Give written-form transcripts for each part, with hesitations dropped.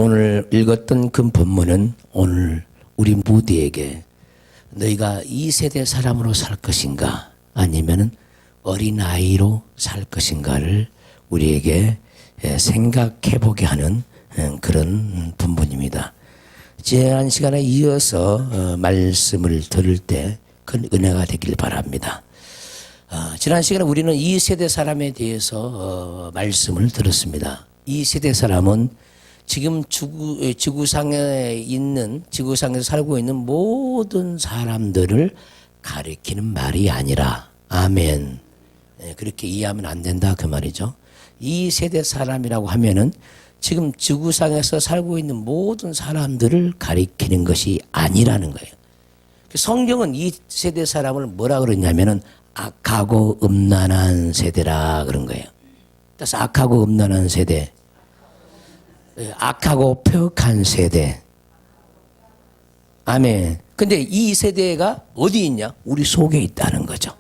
오늘 읽었던 그 본문은 오늘 우리 모두에게 너희가 이 세대 사람으로 살 것인가 아니면 어린아이로 살 것인가를 우리에게 생각해 보게 하는 그런 본문입니다. 지난 시간에 이어서 말씀을 들을 때 큰 은혜가 되길 바랍니다. 지난 시간에 우리는 이 세대 사람에 대해서 말씀을 들었습니다. 이 세대 사람은 지금 지구상에서 살고 있는 모든 사람들을 가리키는 말이 아니라, 아멘. 그렇게 이해하면 안 된다 그 말이죠. 이 세대 사람이라고 하면은 지금 지구상에서 살고 있는 모든 사람들을 가리키는 것이 아니라는 거예요. 성경은 이 세대 사람을 뭐라 그러냐면은 악하고 음란한 세대라 그런 거예요. 그래서 악하고 음란한 세대, 악하고 폐역한 세대. 아멘. 근데 이 세대가 어디 있냐? 우리 속에 있다는 거죠.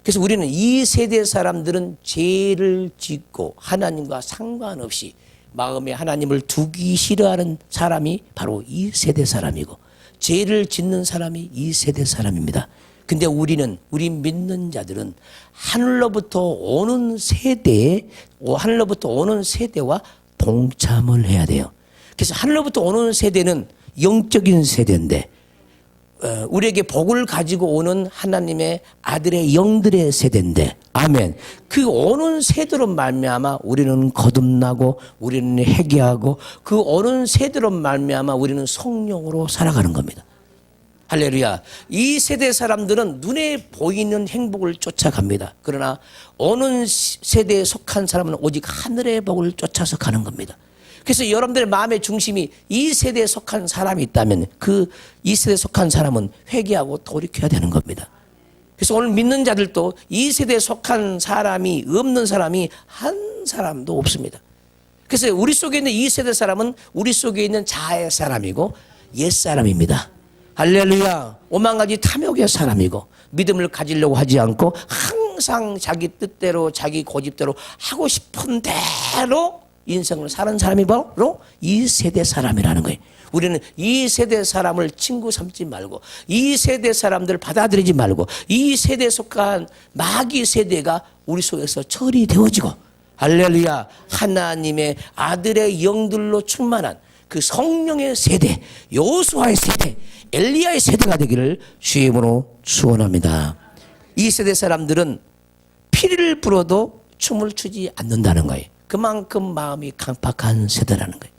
그래서 우리는 이 세대 사람들은 죄를 짓고 하나님과 상관없이 마음에 하나님을 두기 싫어하는 사람이 바로 이 세대 사람이고, 죄를 짓는 사람이 이 세대 사람입니다. 근데 우리 믿는 자들은 하늘로부터 오는 세대와 동참을 해야 돼요. 그래서 하늘로부터 오는 세대는 영적인 세대인데, 우리에게 복을 가지고 오는 하나님의 아들의 영들의 세대인데, 아멘. 그 오는 세대로 말미암아 우리는 거듭나고 우리는 회개하고 그 오는 세대로 말미암아 우리는 성령으로 살아가는 겁니다. 할렐루야. 이 세대 사람들은 눈에 보이는 행복을 쫓아갑니다. 그러나 오는 세대에 속한 사람은 오직 하늘의 복을 쫓아서 가는 겁니다. 그래서 여러분들의 마음의 중심이 이 세대에 속한 사람이 있다면 이 세대에 속한 사람은 회개하고 돌이켜야 되는 겁니다. 그래서 오늘 믿는 자들도 이 세대에 속한 사람이 없는 사람이 한 사람도 없습니다. 그래서 우리 속에 있는 이 세대 사람은 우리 속에 있는 자의 사람이고 옛 사람입니다. 할렐루야. 오만가지 탐욕의 사람이고 믿음을 가지려고 하지 않고 항상 자기 뜻대로 자기 고집대로 하고 싶은 대로 인생을 사는 사람이 바로 이 세대 사람이라는 거예요. 우리는 이 세대 사람을 친구 삼지 말고 이 세대 사람들을 받아들이지 말고 이 세대에 속한 마귀 세대가 우리 속에서 처리되어지고, 할렐루야, 하나님의 아들의 영들로 충만한 그 성령의 세대, 여호수아의 세대, 엘리야의 세대가 되기를 주의 이름으로 축원합니다. 이 세대 사람들은 피리를 불어도 춤을 추지 않는다는 거예요. 그만큼 마음이 강팍한 세대라는 거예요.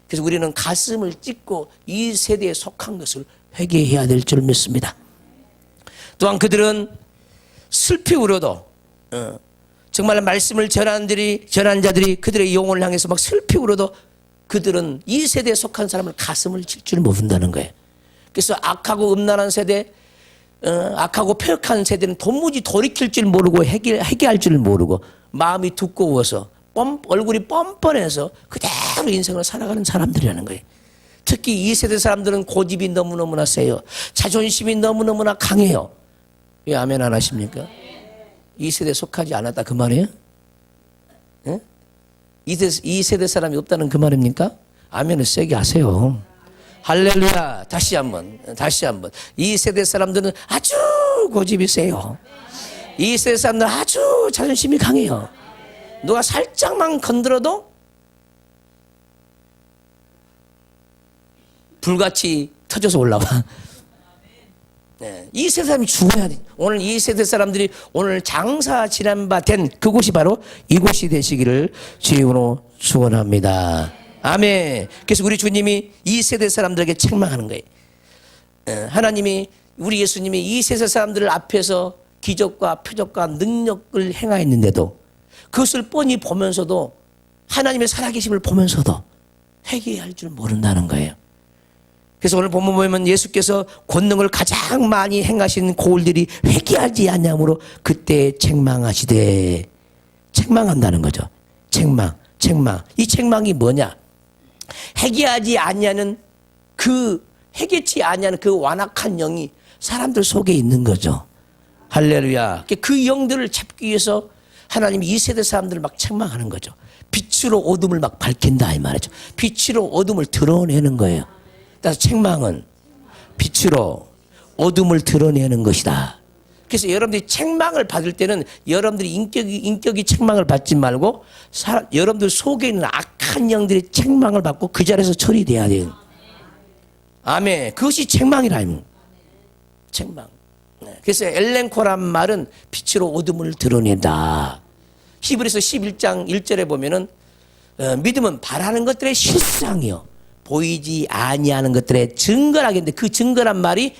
그래서 우리는 가슴을 찢고 이 세대에 속한 것을 회개해야 될 줄 믿습니다. 또한 그들은 슬피 울어도 정말 말씀을 전한 자들이 그들의 영혼을 향해서 막 슬피 울어도 그들은 이 세대에 속한 사람을 가슴을 칠 줄 모른다는 거예요. 그래서 악하고 음란한 세대, 악하고 폐역한 세대는 도무지 돌이킬 줄 모르고 회개할 줄 모르고 마음이 두꺼워서 얼굴이 뻔뻔해서 그대로 인생을 살아가는 사람들이라는 거예요. 특히 이 세대 사람들은 고집이 너무너무나 세요. 자존심이 너무너무나 강해요. 왜 아멘 안 하십니까? 이 세대에 속하지 않았다 그 말이에요? 예? 이 세대 사람이 없다는 그 말입니까? 아멘을 세게 하세요. 할렐루야. 다시 한번. 이 세대 사람들은 아주 고집이 세요. 이 세대 사람들은 아주 자존심이 강해요. 누가 살짝만 건드려도 불같이 터져서 올라와. 네, 이 세대 사람이 죽어야 돼. 오늘 이 세대 사람들이 오늘 장사 지난 바 된 그곳이 바로 이곳이 되시기를 주님으로 축원합니다. 아멘. 그래서 우리 주님이 이 세대 사람들에게 책망하는 거예요. 하나님이, 우리 예수님이 이 세대 사람들 앞에서 기적과 표적과 능력을 행하였는데도 그것을 뻔히 보면서도 하나님의 살아계심을 보면서도 회개할 줄 모른다는 거예요. 그래서 오늘 본문 보면 예수께서 권능을 가장 많이 행하신 고을들이 회개하지 않냐므로 그때 책망하시되, 책망한다는 거죠. 책망. 이 책망이 뭐냐? 회개하지 않냐는 회개치 않냐는 그 완악한 영이 사람들 속에 있는 거죠. 할렐루야. 그 영들을 잡기 위해서 하나님이 이 세대 사람들을 막 책망하는 거죠. 빛 빛으로 어둠을 막 밝힌다 이 말이죠. 빛으로 어둠을 드러내는 거예요. 따라서 책망은 빛으로 어둠을 드러내는 것이다. 그래서 여러분들이 책망을 받을 때는 여러분들이 인격이 책망을 받지 말고 여러분들 속에 있는 악한 영들이 책망을 받고 그 자리에서 처리돼야 돼요. 아멘. 그것이 책망이라. 책망. 그래서 엘렌코란 말은 빛으로 어둠을 드러낸다. 히브리서 11장 1절에 보면은 믿음은 바라는 것들의 실상이요 보이지 아니하는 것들의 증거라겠는데 그 증거란 말이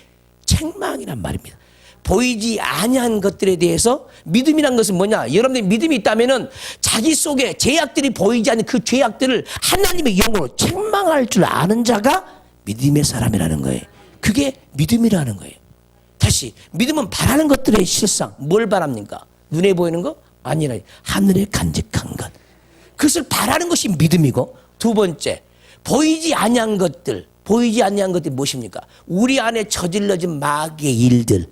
책망이란 말입니다. 보이지 아니한 것들에 대해서 믿음이란 것은 뭐냐? 여러분들이 믿음이 있다면은 자기 속에 죄악들이 보이지 않는 그 죄악들을 하나님의 영으로 책망할 줄 아는 자가 믿음의 사람이라는 거예요. 그게 믿음이라는 거예요. 다시 믿음은 바라는 것들의 실상. 뭘 바랍니까? 눈에 보이는 거? 아니라 하늘에 간직한 것. 그것을 바라는 것이 믿음이고 두 번째 보이지 아니한 것들. 보이지 아니한 것들이 무엇입니까? 우리 안에 저질러진 마귀의 일들.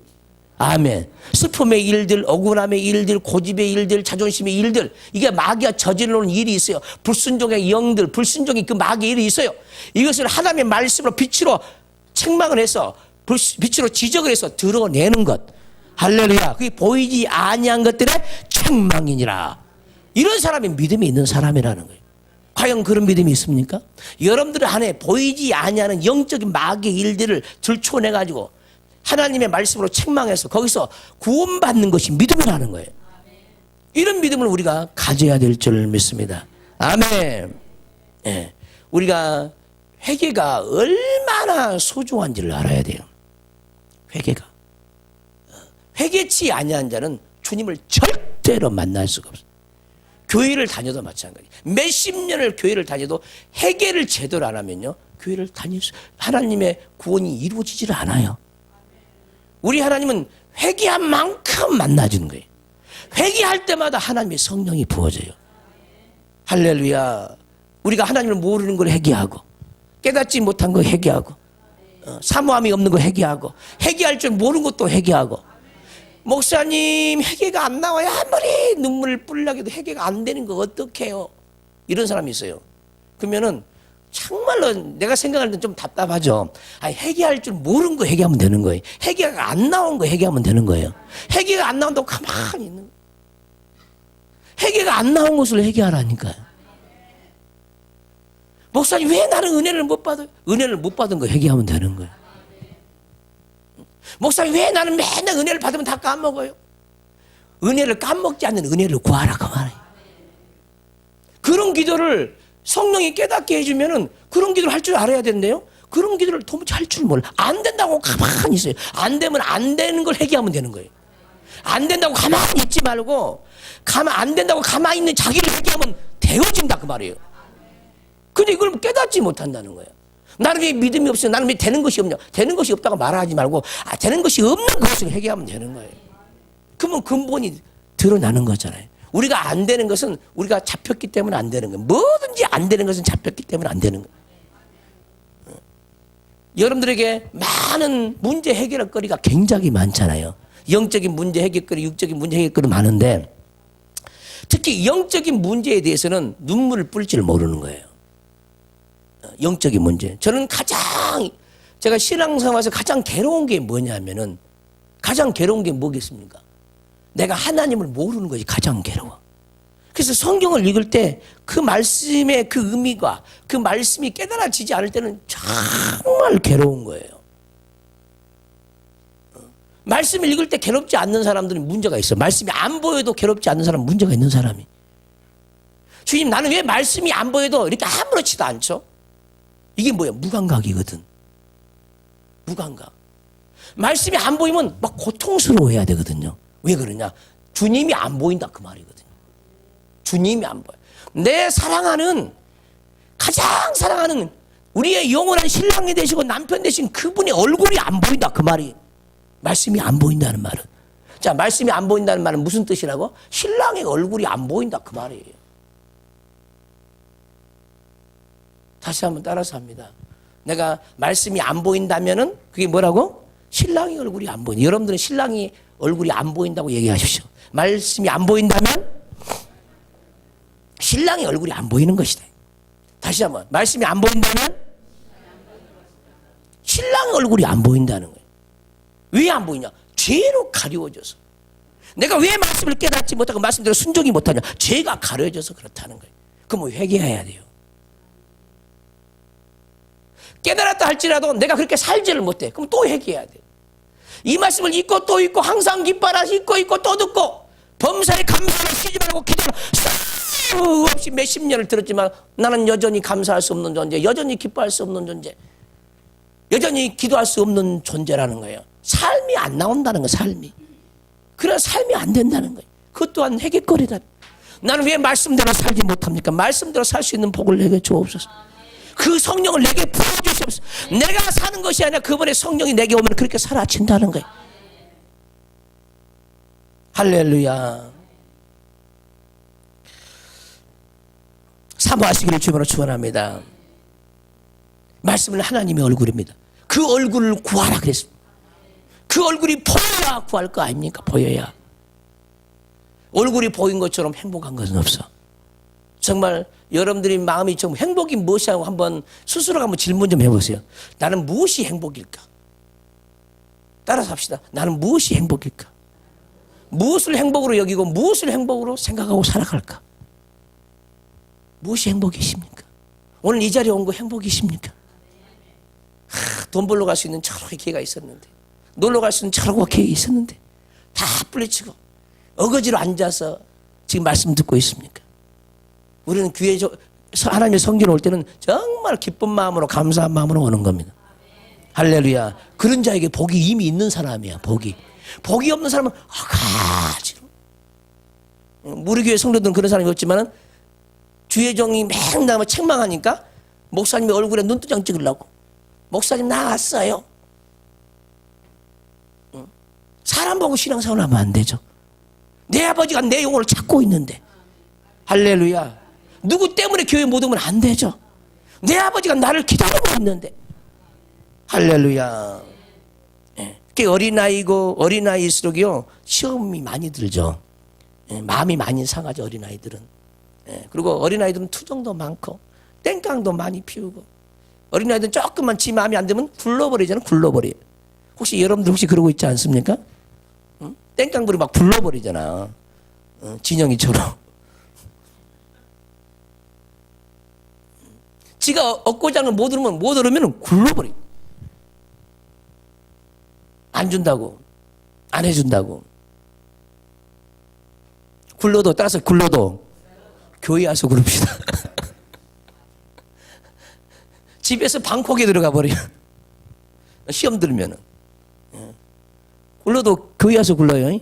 아멘. 슬픔의 일들, 억울함의 일들, 고집의 일들, 자존심의 일들. 이게 마귀가 저질러놓은 일이 있어요. 불순종의 영들, 불순종의 그 마귀의 일이 있어요. 이것을 하나님의 말씀으로 빛으로 책망을 해서 빛으로 지적을 해서 드러내는 것. 할렐루야. 그게 보이지 아니한 것들의 책망이니라. 이런 사람이 믿음이 있는 사람이라는 거예요. 과연 그런 믿음이 있습니까? 여러분들 안에 보이지 아니하는 영적인 마귀의 일들을 들춰내가지고 하나님의 말씀으로 책망해서 거기서 구원받는 것이 믿음이라는 거예요. 이런 믿음을 우리가 가져야 될 줄 믿습니다. 아멘. 예. 우리가 회개가 얼마나 소중한지를 알아야 돼요. 회개가. 회개치 아니한 자는 주님을 절대로 만날 수가 없어요. 교회를 다녀도 마찬가지. 몇십 년을 교회를 다녀도 회개를 제대로 안 하면요. 교회를 하나님의 구원이 이루어지질 않아요. 우리 하나님은 회개한 만큼 만나주는 거예요. 회개할 때마다 하나님의 성령이 부어져요. 할렐루야. 우리가 하나님을 모르는 걸 회개하고 깨닫지 못한 거 회개하고 사모함이 없는 거 회개하고 회개할 줄 모르는 것도 회개하고 목사님 회개가 안 나와요. 아무리 눈물을 뿌리려고 해도 회개가 안 되는 거 어떡해요. 이런 사람이 있어요. 그러면은 정말로 내가 생각할 때 좀 답답하죠. 아니, 회개할 줄 모르는 거 회개하면 되는 거예요. 회개가 안 나온 거 회개하면 되는 거예요. 회개가 안 나온다고 가만히 있는 거예요. 회개가 안 나온 것을 회개하라니까요. 목사님 왜 나는 은혜를 못 받아요? 은혜를 못 받은 거 회개하면 되는 거예요. 목사님 왜 나는 맨날 은혜를 받으면 다 까먹어요? 은혜를 까먹지 않는 은혜를 구하라 그 말이에요. 그런 기도를 성령이 깨닫게 해주면은 그런 기도를 할 줄 알아야 된대요. 그런 기도를 도무지 할 줄 몰라. 안 된다고 가만히 있어요. 안 되면 안 되는 걸 회개하면 되는 거예요. 안 된다고 가만히 있지 말고 안 된다고 가만히 있는 자기를 회개하면 되어진다 그 말이에요. 근데 이걸 깨닫지 못한다는 거예요. 나는 왜 믿음이 없어요? 나는 왜 되는 것이 없냐? 되는 것이 없다고 말하지 말고 되는 것이 없는 것을 회개하면 되는 거예요. 그러면 근본이 드러나는 거잖아요. 우리가 안 되는 것은 우리가 잡혔기 때문에 안 되는 거예요. 뭐든지 안 되는 것은 잡혔기 때문에 안 되는 거예요. 여러분들에게 많은 문제 해결할 거리가 굉장히 많잖아요. 영적인 문제 해결거리, 육적인 문제 해결거리 많은데 특히 영적인 문제에 대해서는 눈물을 뿌릴지를 모르는 거예요. 영적인 문제. 저는 제가 신앙생활에서 가장 괴로운 게 뭐냐면은 가장 괴로운 게 뭐겠습니까? 내가 하나님을 모르는 것이 가장 괴로워. 그래서 성경을 읽을 때 그 말씀의 그 의미가 그 말씀이 깨달아지지 않을 때는 정말 괴로운 거예요. 말씀을 읽을 때 괴롭지 않는 사람들은 문제가 있어. 말씀이 안 보여도 괴롭지 않는 사람은 문제가 있는 사람이. 주님 나는 왜 말씀이 안 보여도 이렇게 아무렇지도 않죠? 이게 뭐야? 무감각이거든. 무감각. 말씀이 안 보이면 막 고통스러워해야 되거든요. 왜 그러냐? 주님이 안 보인다 그 말이거든요. 주님이 안 보여. 내 가장 사랑하는 우리의 영원한 신랑이 되시고 남편 되신 그분의 얼굴이 안 보인다 그 말이. 말씀이 안 보인다는 말은. 자, 말씀이 안 보인다는 말은 무슨 뜻이라고? 신랑의 얼굴이 안 보인다 그 말이에요. 다시 한번 따라서 합니다. 내가 말씀이 안 보인다면은 그게 뭐라고? 신랑의 얼굴이 안 보인다. 여러분들은 신랑이 얼굴이 안 보인다고 얘기하십시오. 말씀이 안 보인다면 신랑 신랑의 얼굴이 안 보이는 것이다. 다시 한번 말씀이 안 보인다면 신랑의 얼굴이 안 보인다는 거예요. 왜 안 보이냐? 죄로 가려워져서. 내가 왜 말씀을 깨닫지 못하고 말씀대로 순종이 못하냐? 죄가 가려져서 그렇다는 거예요. 그럼 회개해야 돼요. 깨달았다 할지라도 내가 그렇게 살지를 못해. 그럼 또 회개해야 돼요. 이 말씀을 읽고 또 읽고 항상 기뻐라 읽고 또 듣고 범사에 감사를 쉬지 말고 기도를 없이 몇십 년을 들었지만 나는 여전히 감사할 수 없는 존재, 여전히 기뻐할 수 없는 존재, 여전히 기도할 수 없는 존재라는 거예요. 삶이 안 나온다는 거예요. 삶이. 그런 삶이 안 된다는 거예요. 그것 또한 회개거리다. 나는 왜 말씀대로 살지 못합니까? 말씀대로 살 수 있는 복을 내게 주옵소서. 그 성령을 내게 부어주시옵소서. 내가 사는 것이 아니라 그분의 성령이 내게 오면 그렇게 살아진다는 거예요. 할렐루야. 사모하시기를 주님으로 축원합니다. 말씀은 하나님의 얼굴입니다. 그 얼굴을 구하라 그랬습니다. 그 얼굴이 보여야 구할 거 아닙니까? 보여야. 얼굴이 보인 것처럼 행복한 것은 없어. 정말 여러분들이 마음이 좀 행복이 무엇이냐고 한번 스스로 한번 질문 좀 해보세요. 나는 무엇이 행복일까? 따라서 합시다. 나는 무엇이 행복일까? 무엇을 행복으로 여기고 무엇을 행복으로 생각하고 살아갈까? 무엇이 행복이십니까? 오늘 이 자리에 온 거 행복이십니까? 돈 벌러 갈 수 있는 철학의 기회가 있었는데, 놀러 갈 수 있는 철학의 기회가 있었는데 다 뿌리치고 어거지로 앉아서 지금 말씀 듣고 있습니까? 우리는 귀에 하나님의 성전에 올 때는 정말 기쁜 마음으로 감사한 마음으로 오는 겁니다. 할렐루야. 그런 자에게 복이 이미 있는 사람이야. 복이 없는 사람은 어가지로. 우리 교회 성도들은 그런 사람이 없지만은 주의 종이 맨날 책망하니까 목사님의 얼굴에 눈도장 찍으려고 목사님 나왔어요. 사람 보고 신앙생활 하면 안 되죠. 내 아버지가 내 영혼을 찾고 있는데. 할렐루야. 누구 때문에 교회 못 오면 안 되죠. 내 아버지가 나를 기다리고 있는데. 할렐루야. 예. 어린아이일수록요 시험이 많이 들죠. 예. 마음이 많이 상하죠. 어린아이들은. 예. 그리고 어린아이들은 투정도 많고 땡깡도 많이 피우고 어린아이들은 조금만 지 마음이 안 되면 굴러버리잖아요. 굴러버려요. 혹시 여러분들 혹시 그러고 있지 않습니까? 응? 땡깡불이 막 굴러버리잖아. 진영이처럼. 지가 얻고자 하는 못 얻으면 굴러버려. 안 준다고. 안 해준다고. 따라서 굴러도 교회 와서 그럽시다. 집에서 방콕에 들어가 버려요. 시험 들면은. 굴러도 교회 와서 굴러요.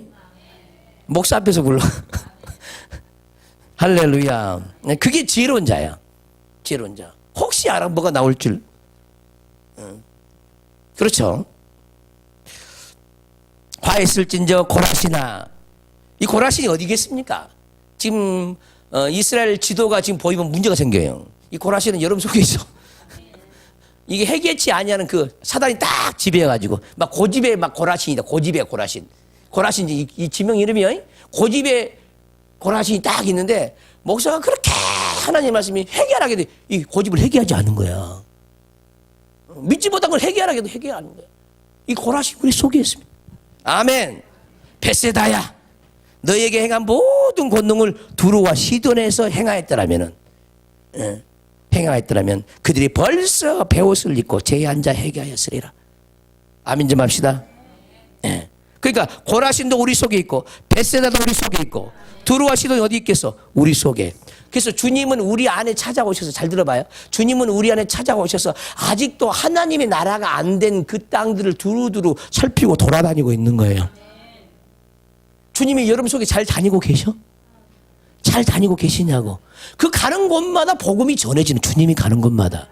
목사 앞에서 굴러. 할렐루야. 그게 지혜로운 자야. 지혜로운 자. 혹시 알아 뭐가 나올 줄. 그렇죠. 화했을진저 고라시나. 이 고라신이 어디겠습니까? 지금 이스라엘 지도가 지금 보이면 문제가 생겨요. 이 고라신은 여러분 속에 있어. 이게 해결치 아니하는 그 사단이 딱 지배해가지고 막 고집의 막 고라신이다. 고집의 고라신. 고라신 이 지명 이름이요. 고집의 고라신이 딱 있는데 목사가 그렇게 하나님 말씀이 해결하게 돼. 이 고집을 해결하지 않는 거야. 믿지 못한 걸 해결하게도 해결하는 거야. 이 고라신 우리 속에 있습니다. 아멘. 베세다야. 너에게 행한 모든 권능을 두루와 시돈에서 행하였더라면은. 행하였더라면 그들이 벌써 베옷을 입고 제에 앉아 회개하였으리라. 아멘 좀 합시다. 예. 그러니까 고라신도 우리 속에 있고 베세다도 우리 속에 있고 두루와 시돈이 어디 있겠어? 우리 속에. 그래서 주님은 우리 안에 찾아오셔서 잘 들어봐요. 주님은 우리 안에 찾아오셔서 아직도 하나님의 나라가 안 된 그 땅들을 두루두루 살피고 돌아다니고 있는 거예요. 주님이 여러분 속에 잘 다니고 계셔? 잘 다니고 계시냐고. 그 가는 곳마다 복음이 전해지는, 주님이 가는 곳마다.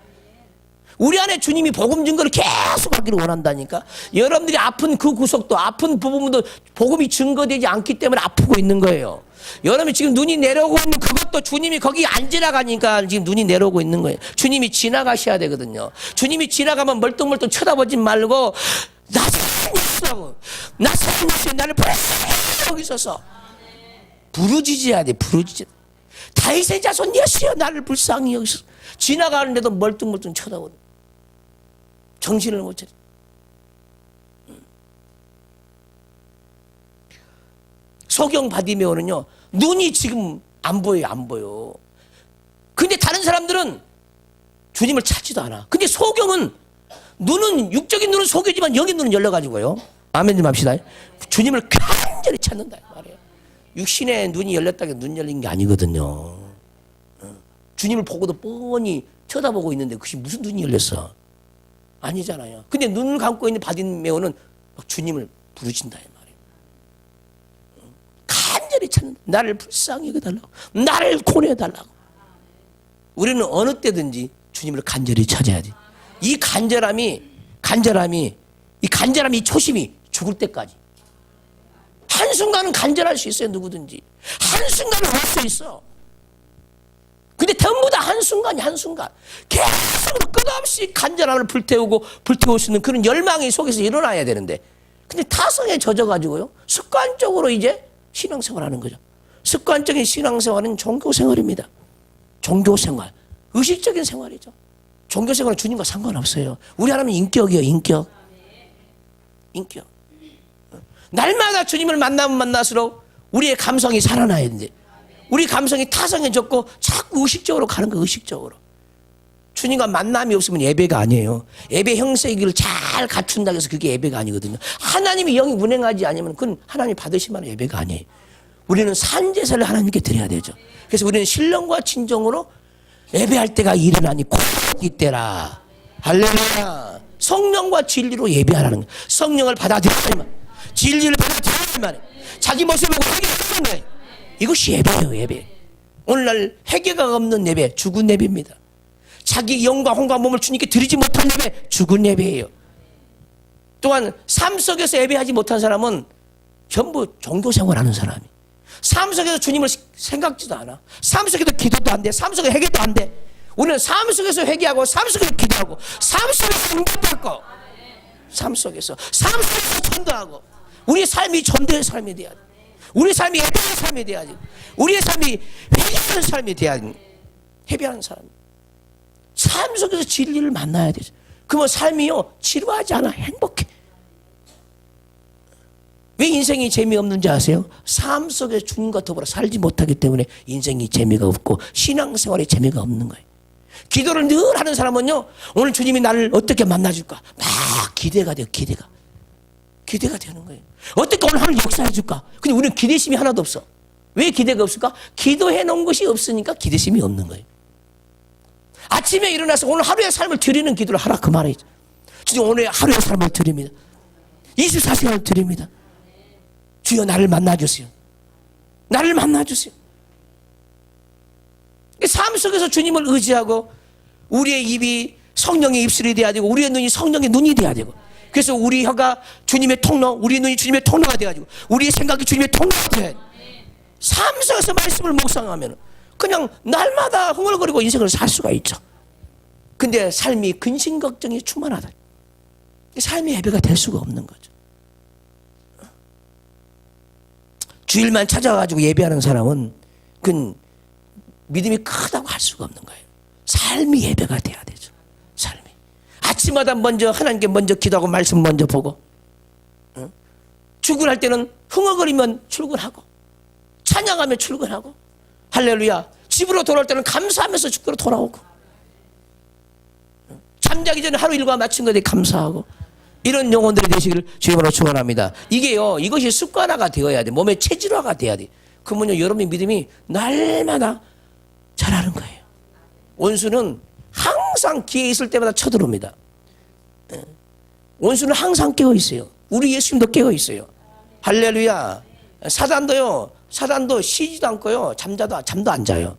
우리 안에 주님이 복음 증거를 계속 하기를 원한다니까. 여러분들이 아픈 그 구석도, 아픈 부분도 복음이 증거되지 않기 때문에 아프고 있는 거예요. 여러분이 지금 눈이 내려오고 있는 그것도 주님이 거기 안 지나가니까 지금 눈이 내려오고 있는 거예요. 주님이 지나가셔야 되거든요. 주님이 지나가면 멀뚱멀뚱 쳐다보지 말고 나사렛 예수라고, 나사렛 예수 나를 보내서 여기 있어서 부르짖어야 돼. 부르짖어. 다윗의 자손 예수여 나를 불쌍히 여기서 지나가는데도 멀뚱멀뚱 쳐다보는 정신을 못 차려. 소경 바디메오는요 눈이 지금 안 보여요. 안 보여. 근데 다른 사람들은 주님을 찾지도 않아. 근데 소경은 눈은 육적인 눈은 소경이지만 영의 눈은 열려가지고요. 아멘 좀 합시다. 주님을 간절히 찾는다 말이에요. 육신의 눈이 열렸다고 눈 열린 게 아니거든요. 주님을 보고도 뻔히 쳐다보고 있는데 그것이 무슨 눈이 열렸어? 아니잖아요. 근데 눈을 감고 있는 바디메오는 막 주님을 부르신다 말이에요. 간절히 찾는다. 나를 불쌍히 여겨달라고. 나를 고뇌해달라고. 우리는 어느 때든지 주님을 간절히 찾아야 돼. 이 간절함이 초심이 죽을 때까지. 한순간은 간절할 수 있어요. 누구든지. 한순간은 할 수 있어. 근데 전부 다 한순간. 계속 끝없이 간절함을 불태울 수 있는 그런 열망이 속에서 일어나야 되는데. 근데 타성에 젖어가지고요. 습관적으로 이제 신앙생활 하는 거죠. 습관적인 신앙생활은 종교생활입니다. 종교생활. 의식적인 생활이죠. 종교생활은 주님과 상관없어요. 우리 하나님은 인격이에요. 인격. 날마다 주님을 만나면 만날수록 우리의 감성이 살아나야 되는데 우리 감성이 타성에 젖고 자꾸 의식적으로 가는 거예요. 의식적으로. 주님과 만남이 없으면 예배가 아니에요. 예배 형식을 잘 갖춘다고 해서 그게 예배가 아니거든요. 하나님이 영이 운행하지 않으면 그건 하나님이 받으실 만한 예배가 아니에요. 우리는 산제사를 하나님께 드려야 되죠. 그래서 우리는 신령과 진정으로 예배할 때가 일어나니 곧 이때라. 할렐루야. 성령과 진리로 예배하라는 거예요. 성령을 받아들이면 진리를 받아들이면 자기 모습을 보고 회개하는 거예요. 이것이 예배예요. 예배. 오늘날 회개가 없는 예배 죽은 예배입니다. 자기 영과 혼과 몸을 주님께 드리지 못한 예배 죽은 예배예요. 또한 삶 속에서 예배하지 못한 사람은 전부 종교생활하는 사람이. 삶 속에서 주님을 생각지도 않아. 삶 속에서 기도도 안 돼. 삶 속에서 회개도 안 돼. 우리는 삶 속에서 회개하고 삶 속에서 기도하고 삶 속에서 응답받고 삶 속에서 전도하고 우리의 삶이 전도의 삶이 돼야 돼. 우리의 삶이 예배의 삶이 돼야지. 우리의 삶이 회개하는 삶이 돼야지. 회개하는 사람. 삶 속에서 진리를 만나야 되죠. 그러면 삶이요 지루하지 않아. 행복해. 왜 인생이 재미없는지 아세요? 삶 속에 주님과 더불어 살지 못하기 때문에 인생이 재미가 없고 신앙생활에 재미가 없는 거예요. 기도를 늘 하는 사람은요 오늘 주님이 나를 어떻게 만나줄까 막 기대가 돼요. 기대가 되는 거예요. 어떻게 오늘 하늘 역사해 줄까? 근데 우리는 기대심이 하나도 없어. 왜 기대가 없을까? 기도해 놓은 것이 없으니까 기대심이 없는 거예요. 아침에 일어나서 오늘 하루의 삶을 드리는 기도를 하라 그 말이죠. 주님 오늘 하루의 삶을 드립니다. 24시간을 드립니다. 주여 나를 만나주세요. 나를 만나주세요. 삶 속에서 주님을 의지하고 우리의 입이 성령의 입술이 돼야 되고 우리의 눈이 성령의 눈이 돼야 되고 그래서 우리 혀가 주님의 통로, 우리 눈이 주님의 통로가 돼가지고 우리의 생각이 주님의 통로가 돼야 돼. 삶 속에서 말씀을 묵상하면 그냥 날마다 흥얼거리고 인생을 살 수가 있죠. 근데 삶이 근심 걱정이 충만하다. 삶의 예배가 될 수가 없는 거죠. 주일만 찾아가지고 예배하는 사람은 그건 믿음이 크다고 할 수가 없는 거예요. 삶이 예배가 돼야 되죠. 삶이. 아침마다 먼저 하나님께 먼저 기도하고 말씀 먼저 보고 출근할 때는 흥얼거리면 출근하고 찬양하며 출근하고 할렐루야. 집으로 돌아올 때는 감사하면서 집으로 돌아오고 잠자기 전에 하루 일과 마친 것에 감사하고 이런 영혼들이 되시기를 주님으로 축원합니다. 이게요 이것이 습관화가 되어야 돼. 몸의 체질화가 돼야 돼. 그러면요 여러분의 믿음이 날마다 자라는 거예요. 원수는 항상 기회 있을 때마다 쳐들어옵니다. 원수는 항상 깨어 있어요. 우리 예수님도 깨어 있어요. 할렐루야. 사단도 쉬지도 않고요 잠도 안 자요.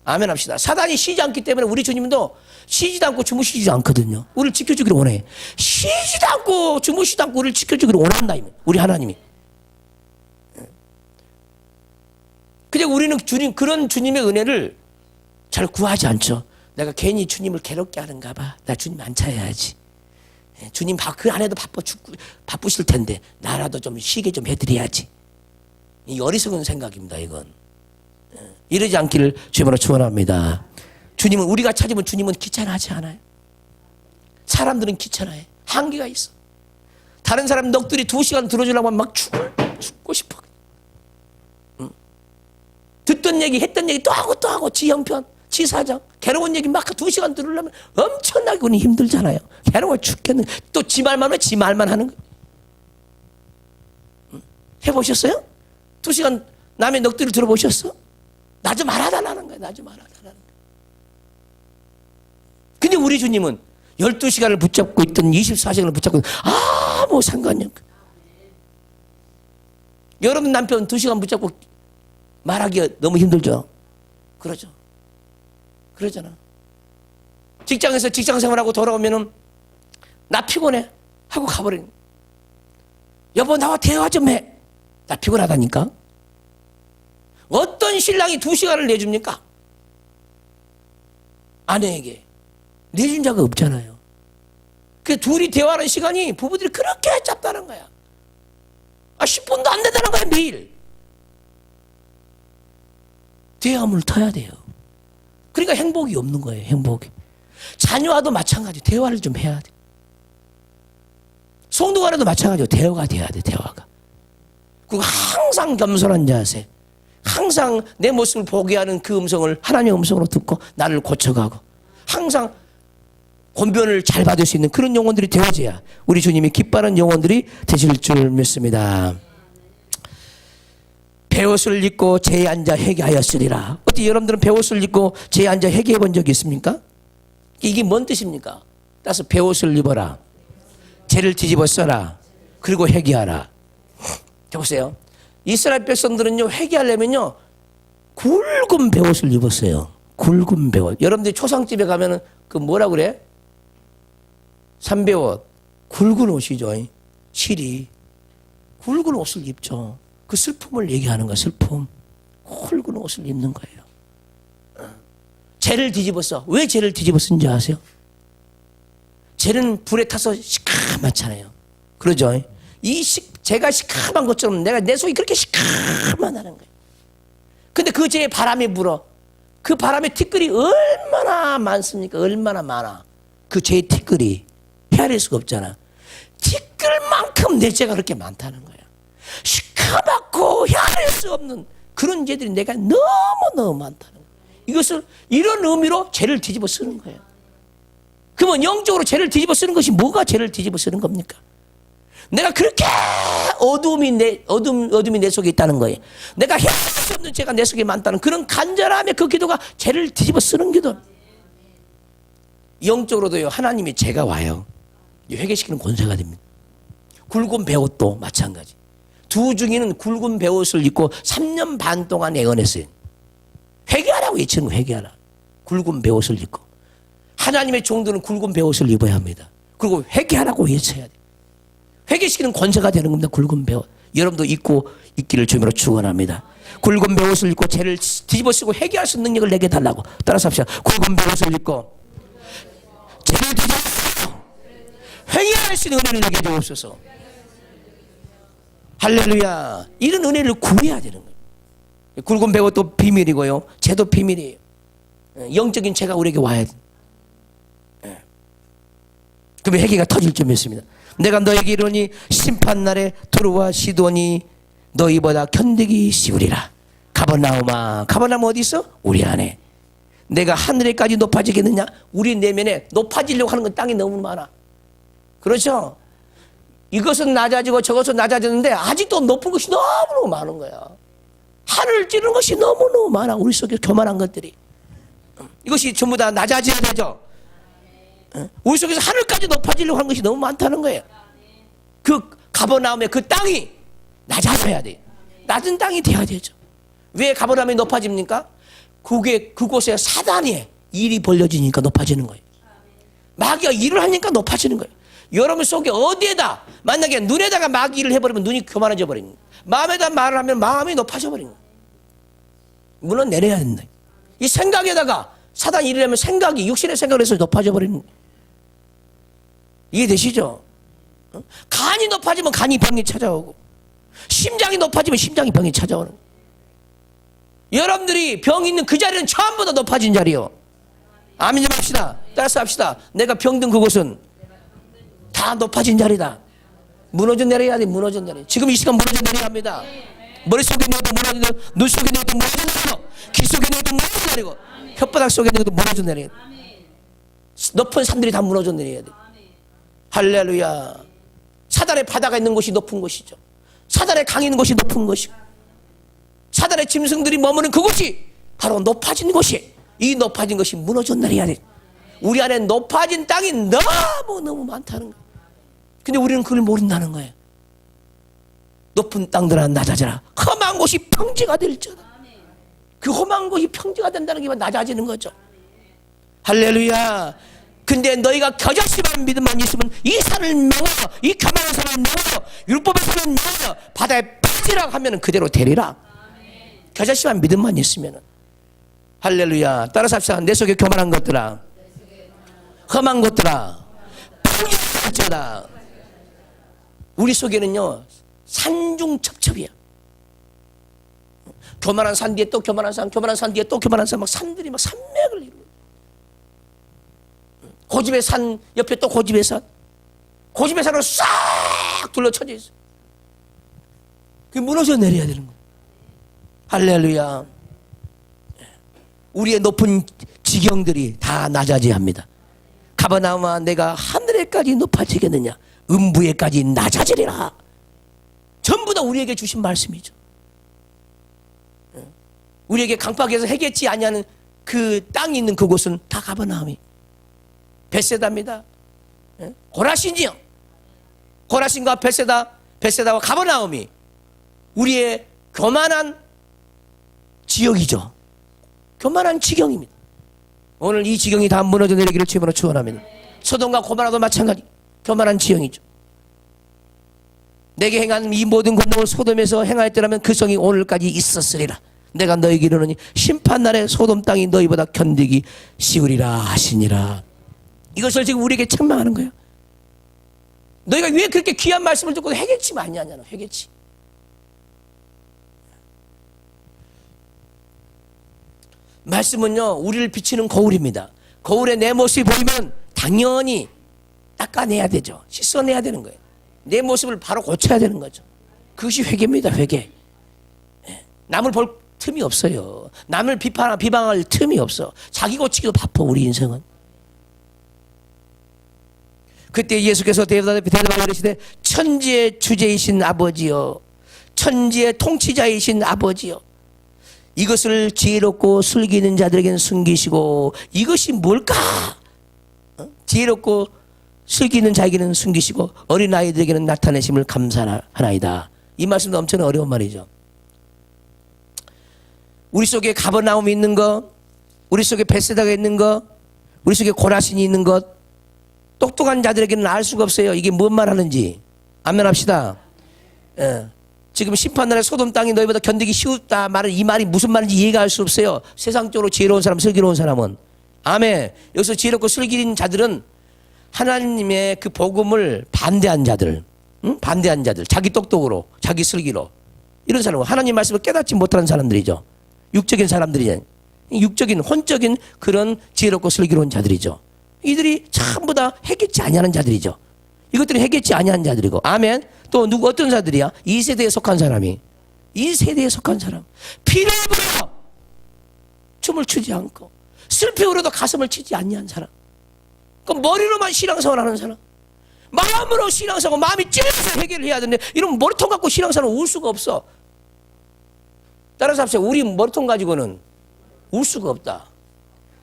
아멘 합시다. 사단이 쉬지 않기 때문에 우리 주님도 쉬지도 않고 주무시지도 않거든요. 우리를 지켜주기를 원해. 쉬지도 않고 주무시지도 않고 우리를 지켜주기를 원한다. 우리 하나님이. 근데 우리는 그런 주님의 은혜를 잘 구하지 않죠. 내가 괜히 주님을 괴롭게 하는가 봐. 나 주님 안 찾아야지. 주님 그 안에도 바쁘실 텐데 나라도 좀 쉬게 좀 해드려야지. 이 어리석은 생각입니다. 이건. 이러지 않기를 주님으로 축원합니다. 주님은 우리가 찾으면 주님은 귀찮아하지 않아요. 사람들은 귀찮아해. 한계가 있어. 다른 사람 넋들이 2시간 들어주려고 하면 막 죽고 싶어. 듣던 얘기 했던 얘기 또 하고 지 형편 지 사정 괴로운 얘기 막 2시간 들으려면 엄청나게 우리 힘들잖아요. 괴로워 죽겠는. 또 지 말만 해. 지 말만 하는 거. 해보셨어요? 2시간 남의 넋들을 들어보셨어? 나 좀 알아달라는 거야. 나 좀 알아달라는 거야. 근데 우리 주님은 12시간을 붙잡고 있든 24시간을 붙잡고 있든 아무 상관이 없고. 여러분 남편 2시간 붙잡고 말하기가 너무 힘들죠? 그러죠. 그러잖아. 직장에서 직장 생활하고 돌아오면은 나 피곤해 하고 가버리는. 여보 나와 대화 좀 해. 나 피곤하다니까. 어떤 신랑이 2시간을 내줍니까? 아내에게 내준 자가 없잖아요. 그 둘이 대화하는 시간이 부부들이 그렇게 짧다는 거야. 10분도 안 된다는 거야 매일. 대화물 터야 돼요. 그러니까 행복이 없는 거예요. 행복이. 자녀와도 마찬가지. 대화를 좀 해야 돼. 성도 간에도 마찬가지로 대화가 돼야 돼. 대화가. 그리고 항상 겸손한 자세. 항상 내 모습을 보게 하는 그 음성을 하나님의 음성으로 듣고 나를 고쳐가고 항상 권변을 잘 받을 수 있는 그런 영혼들이 되어져야 우리 주님이 기뻐하는 영혼들이 되실 줄 믿습니다. 베옷을 입고 제에 앉아 회개하였으리라. 어떻게 여러분들은 베옷을 입고 제에 앉아 회개해 본 적이 있습니까? 이게 뭔 뜻입니까? 따라서 베옷을 입어라. 죄를 뒤집어 써라. 그리고 회개하라. 보세요. 이스라엘 백성들은요, 회개하려면요, 굵은 베옷을 입었어요. 굵은 베옷. 여러분들이 초상집에 가면은 그 뭐라 그래? 삼베옷. 굵은 옷이죠. 실이. 굵은 옷을 입죠. 그 슬픔을 얘기하는 거야, 슬픔. 굵은 옷을 입는 거예요. 죄를 뒤집었어. 왜 죄를 뒤집었는지 아세요? 죄는 불에 타서 시커멓잖아요. 그러죠? 죄가 시커먼 것처럼 내 속이 그렇게 시커먼다는 거예요. 근데 그 죄에 바람이 불어. 그 바람의 티끌이 얼마나 많습니까? 얼마나 많아. 그 죄의 티끌이 헤아릴 수가 없잖아. 티끌만큼 내 죄가 그렇게 많다는 거야. 시커멓고 헤아릴 수 없는 그런 죄들이 내가 너무너무 많다는 거야. 이것을 이런 의미로 죄를 뒤집어 쓰는 거예요. 그러면 영적으로 죄를 뒤집어 쓰는 것이 뭐가 죄를 뒤집어 쓰는 겁니까? 내가 그렇게 어둠이 내 속에 있다는 거예요. 내가 헤아릴 수 없는 죄가 내 속에 많다는 그런 간절함의 그 기도가 죄를 뒤집어 쓰는 기도. 영적으로도요, 하나님이 죄가 와요. 회개시키는 권세가 됩니다. 굵은 베옷도 마찬가지. 두 중이는 굵은 베옷을 입고 3년 반 동안 애원했어요. 회개하라고 외치는 거, 회개하라. 굵은 베옷을 입고. 하나님의 종들은 굵은 베옷을 입어야 합니다. 그리고 회개하라고 외쳐야 돼요. 회개시키는 권세가 되는 겁니다. 굵은 베옷. 여러분도 입고 있기를 주님으로 축원합니다. 굵은 베옷을 입고 죄를 뒤집어 쓰고 회개할 수 있는 능력을 내게 달라고. 따라서 합시다. 굵은 베옷을 입고 죄를 뒤집어 쓰고 회개할 수 있는 은혜를 내게 주옵소서. 할렐루야. 이런 은혜를 구해야 되는 거예요. 굵은 베옷도 비밀이고요. 죄도 비밀이에요. 영적인 죄가 우리에게 와야 돼. 그러면 회개가 터질 줄 믿습니다. 내가 너에게 이르니 심판날에 두루와 시돈이 너희보다 견디기 쉬우리라. 가버나움아. 가버나움 어디 있어? 우리 안에. 내가 하늘에까지 높아지겠느냐? 우리 내면에 높아지려고 하는 건 땅이 너무 많아. 그렇죠? 이것은 낮아지고 저것은 낮아졌는데 아직도 높은 것이 너무너무 많은 거야. 하늘을 찌르는 것이 너무너무 많아. 우리 속에 교만한 것들이. 이것이 전부 다 낮아져야 되죠. 우리 속에서 하늘까지 높아지려고 하는 것이 너무 많다는 거예요. 그 가버나움의 그 땅이 낮아져야 돼요. 낮은 땅이 돼야 되죠. 왜 가버나움이 높아집니까? 그곳에 사단의 일이 벌려지니까 높아지는 거예요. 마귀가 일을 하니까 높아지는 거예요. 여러분 속에 어디에다 만약에 눈에다가 마귀 일을 해버리면 눈이 교만해져 버립니다. 마음에다 말을 하면 마음이 높아져 버립니다. 물론 내려야 된다. 이 생각에다가 사단 일을 하면 생각이 육신의 생각을 해서 높아져 버리는 거예요. 이해되시죠? 간이 높아지면 간이 병이 찾아오고 심장이 높아지면 심장이 병이 찾아오는 거예요. 여러분들이 병 있는 그 자리는 처음보다 높아진 자리요. 아멘 좀 합시다. 따라서 합시다. 내가 병든 그곳은 다 높아진 자리다. 무너져 내려야 돼. 무너져 내려. 지금 이 시간 무너져 내려야 합니다. 머릿속에 있는 것도 무너져 내려, 눈 속에 있는 것도 무너져 내려, 귀 속에 있는 것도 무너져 내리고, 혓바닥 속에 있는 것도 무너져 내려야 돼. 높은 산들이 다 무너져 내려야 돼. 할렐루야. 사단의 바다가 있는 곳이 높은 곳이죠. 사단의 강이 있는 곳이 높은 곳이고, 사단의 짐승들이 머무는 그곳이 바로 높아진 곳이, 이 높아진 것이 무너져 내려야 돼. 우리 안에 높아진 땅이 너무너무 많다는 거예요. 근데 우리는 그걸 모른다는 거예요. 높은 땅들아 낮아져라. 험한 곳이 평지가 될지어다. 그 험한 곳이 평지가 된다는 게 낮아지는 거죠. 할렐루야. 근데 너희가 겨자씨만 믿음만 있으면 이 산을 명하여, 이 교만한 산을 명하여, 율법의 산을 명하여 바다에 빠지라 하면 그대로 되리라. 겨자씨만 믿음만 있으면. 할렐루야. 따라서 합시다. 내 속에 교만한 것들아, 험한 것들아, 평지가 될지어다. 우리 속에는요 산중첩첩이야. 교만한 산 뒤에 또 교만한 산, 교만한 산 뒤에 또 교만한 산, 막 산들이 막 산맥을 이루고, 고집의 산 옆에 또 고집의 산, 고집의 산으로 싹 둘러쳐져 있어. 그게 무너져 내려야 되는 거야. 할렐루야. 우리의 높은 지경들이 다 낮아져야 합니다. 가버나움아 내가 하늘에까지 높아지겠느냐, 음부에까지 낮아지리라. 전부 다 우리에게 주신 말씀이죠. 우리에게 강팍에서 해겠지 아니하는 그 땅이 있는 그곳은 다 가버나움이 벳세다입니다. 고라신이요. 고라신과 벳세다와 가버나움이 우리의 교만한 지역이죠. 교만한 지경입니다. 오늘 이 지경이 다 무너져 내리기를 주님으로 축원합니다. 소돔과 고모라도 마찬가지 교만한 지형이죠. 내게 행한 이 모든 권능을 소돔에서 행하였더라면 그 성이 오늘까지 있었으리라. 내가 너에게 이르노니 심판날에 소돔 땅이 너희보다 견디기 쉬우리라 하시니라. 이것을 지금 우리에게 책망하는 거예요. 너희가 왜 그렇게 귀한 말씀을 듣고 회개치면 안 하냐는 회개치. 말씀은요 우리를 비치는 거울입니다. 거울에 내 모습이 보이면 당연히 닦아내야 되죠. 씻어내야 되는 거예요. 내 모습을 바로 고쳐야 되는 거죠. 그것이 회개입니다. 회개. 남을 볼 틈이 없어요. 남을 비방할 틈이 없어. 자기 고치기도 바빠 우리 인생은. 그때 예수께서 대답하고 이르시되 천지의 주제이신 아버지여, 천지의 통치자이신 아버지여, 이것을 지혜롭고 슬기는 자들에게는 숨기시고, 이것이 뭘까? 지혜롭고 슬기는 자에게는 숨기시고 어린아이들에게는 나타내심을 감사하나이다. 이 말씀도 엄청 어려운 말이죠. 우리 속에 가버나움이 있는 것, 우리 속에 벳세다가 있는 것, 우리 속에 고라신이 있는 것, 똑똑한 자들에게는 알 수가 없어요. 이게 뭔 말하는지. 아멘 합시다. 지금 심판날에 소돔 땅이 너희보다 견디기 쉬웠다 말은, 이 말이 무슨 말인지 이해가 할 수 없어요. 세상적으로 지혜로운 사람, 슬기로운 사람은. 아멘. 여기서 지혜롭고 슬기인 자들은 하나님의 그 복음을 반대한 자들, 반대한 자들, 자기 똑똑으로, 자기 슬기로, 이런 사람은 하나님 말씀을 깨닫지 못하는 사람들이죠. 육적인 사람들이죠. 육적인 혼적인 그런 지혜롭고 슬기로운 자들이죠. 이들이 전부 다 해결치 아니하는 자들이죠. 이것들이 해결치 아니하는 자들이고. 아멘. 또 누구 어떤 자들이야? 이 세대에 속한 사람이, 이 세대에 속한 사람, 피를 불어 춤을 추지 않고 슬피 울어도 가슴을 치지 아니한 사람, 그 머리로만 신앙생활 하는 사람, 마음으로 신앙생활, 마음이 찔려서 해결을 해야 되는데 이런 머리통 갖고 신앙생활 울 수가 없어. 따라서 합시다. 우리 머리통 가지고는 울 수가 없다.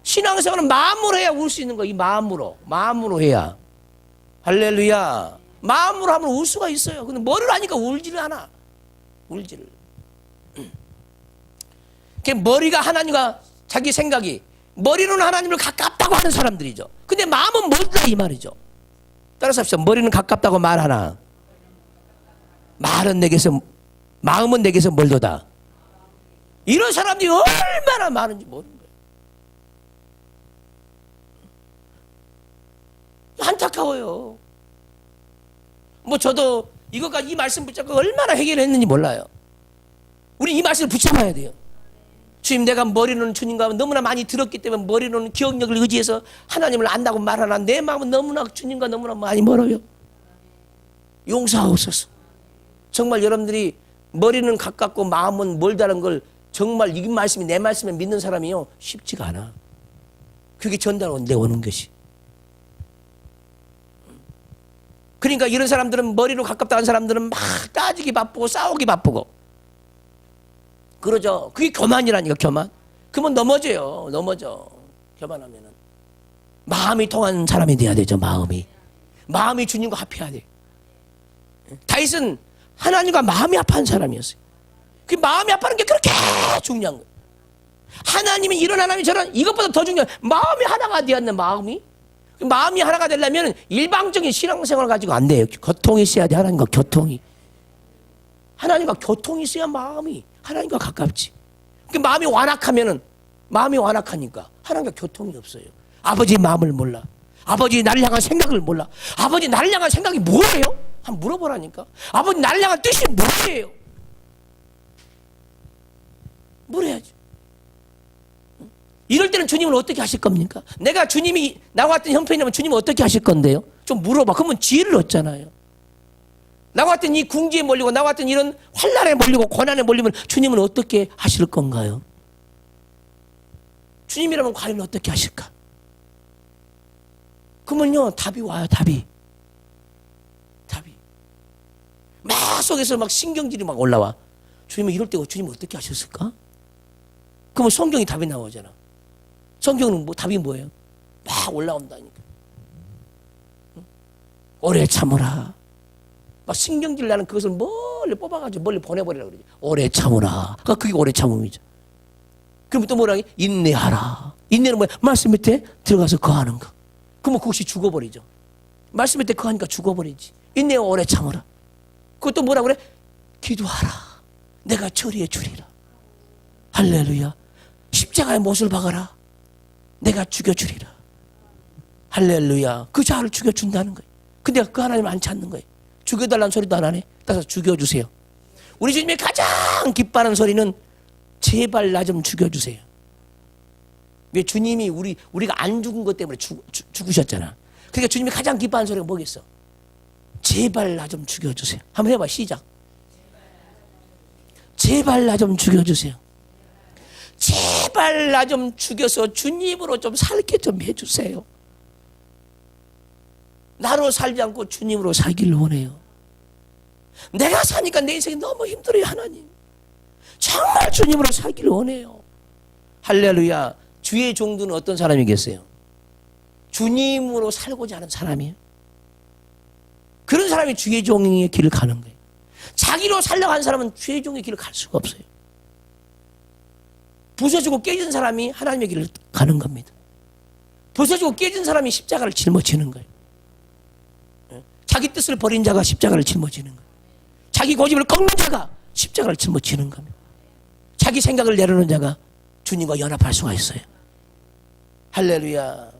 신앙생활은 마음으로 해야 울 수 있는 거야. 이 마음으로 해야. 할렐루야. 마음으로 하면 울 수가 있어요. 근데 머리로 하니까 울지를 않아. 울지를. 머리가 하나님과 자기 생각이, 머리로는 하나님을 가깝다고 하는 사람들이죠. 근데 마음은 멀다 이 말이죠. 따라서 합시다. 머리는 가깝다고 말하나 마음은 내게서 멀도다. 이런 사람들이 얼마나 많은지 모르는 거예요. 안타까워요. 저도 이것까지 이 말씀 붙잡고 얼마나 해결했는지 몰라요. 우리 이 말씀을 붙잡아야 돼요. 주님, 내가 머리로는 주님과 너무나 많이 들었기 때문에 머리로는 기억력을 의지해서 하나님을 안다고 말하나 내 마음은 너무나 주님과 너무나 많이 멀어요. 용서하옵소서. 정말 여러분들이 머리는 가깝고 마음은 멀다는 걸 정말 이 말씀이 내 말씀을 믿는 사람이요 쉽지가 않아. 그게 전달돼 오는 것이. 그러니까 이런 사람들은 머리로 가깝다는 사람들은 막 따지기 바쁘고 싸우기 바쁘고 그러죠. 그게 교만이라니까. 교만. 그러면 넘어져요. 넘어져. 교만하면은 마음이 통한 사람이 돼야 되죠. 마음이 주님과 합해야 돼. 다윗은 하나님과 마음이 합한 사람이었어요. 그 마음이 합하는 게 그렇게 중요한 거예요. 하나님이 이런 하나님이 저런 이것보다 더 중요한 마음이 하나가 되었네. 마음이 하나가 되려면 일방적인 신앙생활을 가지고 안 돼요. 교통이 있어야 돼. 하나님과 교통이. 하나님과 교통이 있어야 마음이 하나님과 가깝지. 그 마음이 완악하니까 하나님과 교통이 없어요. 아버지 마음을 몰라. 아버지 나를 향한 생각을 몰라. 아버지 나를 향한 생각이 뭐예요? 한번 물어보라니까. 아버지 나를 향한 뜻이 뭐예요? 물어야지. 이럴 때는 주님을 어떻게 하실 겁니까? 내가 주님이 나와 같은 형편이라면 주님은 어떻게 하실 건데요? 좀 물어봐. 그러면 지혜를 얻잖아요. 나와 같은 이 궁지에 몰리고 나와 같은 이런 환난에 몰리고 고난에 몰리면 주님은 어떻게 하실 건가요? 주님이라면 과연 어떻게 하실까? 그러면요 답이 와요. 답이 막 속에서 막 신경질이 막 올라와. 주님은 이럴 때 주님은 어떻게 하셨을까? 그러면 성경이 답이 나오잖아. 성경은 답이 뭐예요? 막 올라온다니까. 오래 참으라. 막 신경질 나는 그것을 멀리 뽑아가지고 멀리 보내버리라고 그러지. 오래 참으라. 그게 오래 참음이죠. 그럼 또 뭐라 해? 인내하라. 인내는 뭐야? 말씀 밑에 들어가서 거하는 거. 그러면 그것이 죽어버리죠. 말씀 밑에 거하니까 죽어버리지. 인내와 오래 참으라. 그것도 뭐라 그래? 기도하라. 내가 처리해 주리라. 할렐루야. 십자가의 못을 박아라. 내가 죽여주리라. 할렐루야. 그 자를 죽여준다는 거예요. 근데 그 하나님을 안 찾는 거예요. 죽여달라는 소리도 안 하네. 따라서 죽여주세요. 우리 주님이 가장 기뻐하는 소리는 제발 나 좀 죽여주세요. 왜? 주님이 우리가 안 죽은 것 때문에 죽으셨잖아. 그러니까 주님이 가장 기뻐하는 소리가 뭐겠어? 제발 나 좀 죽여주세요. 한번 해봐. 시작. 제발 나 좀 죽여주세요. 제발 나 좀 죽여서 주님으로 좀 살게 좀 해주세요. 나로 살지 않고 주님으로 살기를 원해요. 내가 사니까 내 인생이 너무 힘들어요. 하나님 정말 주님으로 살기를 원해요. 할렐루야. 주의 종들은 어떤 사람이겠어요? 주님으로 살고자 하는 사람이에요. 그런 사람이 주의 종의 길을 가는 거예요. 자기로 살려고 하는 사람은 주의 종의 길을 갈 수가 없어요. 부서지고 깨진 사람이 하나님의 길을 가는 겁니다. 부서지고 깨진 사람이 십자가를 짊어지는 거예요. 자기 뜻을 버린 자가 십자가를 짊어지는 거예요. 자기 고집을 꺾는 자가 십자가를 짊어지는 겁니다. 자기 생각을 내려놓는 자가 주님과 연합할 수가 있어요. 할렐루야.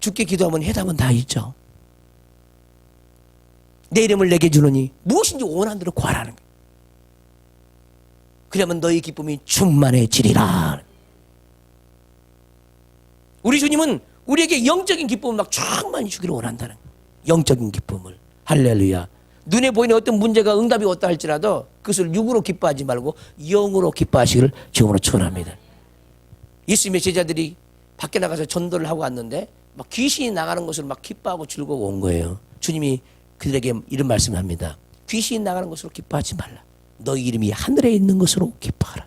주께 기도하면 해답은 다 있죠. 내 이름을 내게 주느니 무엇인지 원하는 대로 구하라는 거예요. 그러면 너희 기쁨이 충만해지리라. 우리 주님은 우리에게 영적인 기쁨을 막 충만히 주기를 원한다는 거예요. 영적인 기쁨을. 할렐루야. 눈에 보이는 어떤 문제가 응답이 없다 할지라도 그것을 육으로 기뻐하지 말고 영으로 기뻐하시기를 주님으로 축원합니다. 예수님의 제자들이 밖에 나가서 전도를 하고 왔는데 막 귀신이 나가는 것을 막 기뻐하고 즐거워 온 거예요. 주님이 그들에게 이런 말씀을 합니다. 귀신이 나가는 것으로 기뻐하지 말라. 너희 이름이 하늘에 있는 것으로 기뻐하라.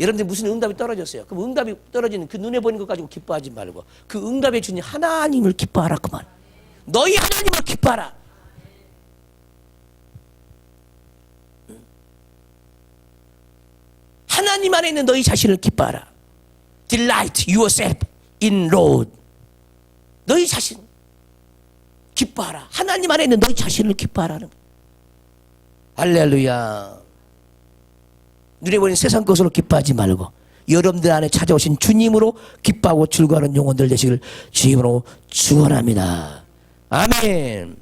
여러분들 무슨 응답이 떨어졌어요. 그럼 응답이 떨어지는 그 눈에 보이는 것 가지고 기뻐하지 말고 그 응답에 주님 하나님을 기뻐하라. 그만. 너희 하나님을 기뻐하라. 하나님 안에 있는 너희 자신을 기뻐하라. Delight yourself in Lord. 너희 자신 기뻐하라. 하나님 안에 있는 너희 자신을 기뻐하라는 거예요. 할렐루야. 눈에 보이는 세상 것으로 기뻐하지 말고 여러분들 안에 찾아오신 주님으로 기뻐하고 즐거워하는 영혼들 되시길 주님으로 축원합니다. 아멘.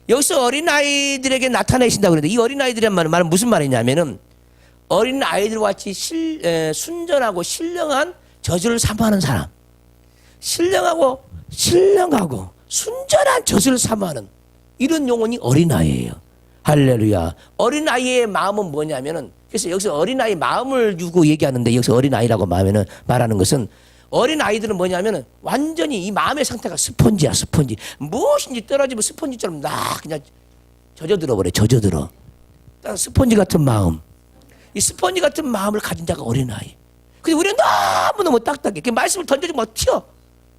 여기서 어린아이들에게 나타내신다고 그러는데 이 어린아이들이란 말은 무슨 말이냐면은 어린 아이들과 같이 순전하고 신령한 젖을 사모하는 사람. 신령하고 순전한 젖을 사모하는 이런 영혼이 어린아이예요. 할렐루야. 어린아이의 마음은 뭐냐면은, 그래서 여기서 어린아이 마음을 두고 얘기하는데, 여기서 어린아이라고 말하는 것은, 어린아이들은 뭐냐면은 완전히 이 마음의 상태가 스펀지야, 스펀지. 무엇인지 떨어지면 스펀지처럼 그냥 젖어들어 버려, 젖어들어. 딱 스펀지 같은 마음. 이 스펀지 같은 마음을 가진 자가 어린아이. 근데 우리는 너무너무 딱딱해. 그 말씀을 던져주면 막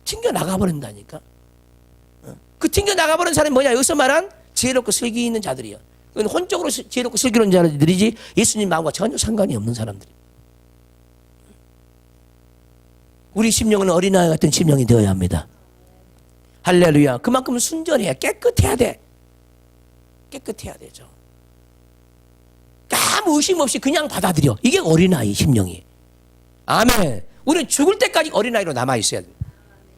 튕겨 나가버린다니까. 그 튕겨 나가버린 사람이 뭐냐? 여기서 말한 지혜롭고 슬기 있는 자들이요. 그건 혼적으로 지혜롭고 슬기로운 자들이지 예수님 마음과 전혀 상관이 없는 사람들이. 우리 심령은 어린아이 같은 심령이 되어야 합니다. 할렐루야. 그만큼 순전해야, 깨끗해야 돼. 깨끗해야 되죠. 아무 의심 없이 그냥 받아들여. 이게 어린아이 심령이. 아멘. 우리는 죽을 때까지 어린아이로 남아있어야 돼.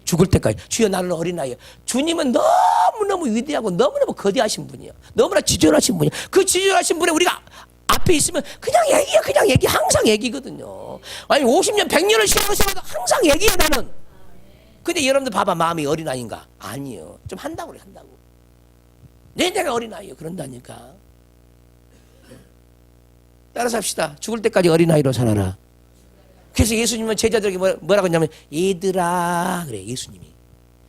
죽을 때까지. 주여 나는 어린아이야. 주님은 너무너무 위대하고 너무너무 거대하신 분이야. 너무나 지존하신 분이야. 그 지존하신 분에 우리가 앞에 있으면 그냥 얘기야. 그냥 얘기. 항상 얘기거든요. 아니 50년 100년을 신앙생활도 항상 얘기야 나는. 근데 여러분들 봐봐. 마음이 어린아이인가? 아니요. 좀 한다고 그래. 한다고. 내가 어린아이요. 그런다니까. 따라서 합시다. 죽을 때까지 어린아이로 살아라. 그래서 예수님은 제자들에게 뭐라고 했냐면 얘들아 그래. 예수님이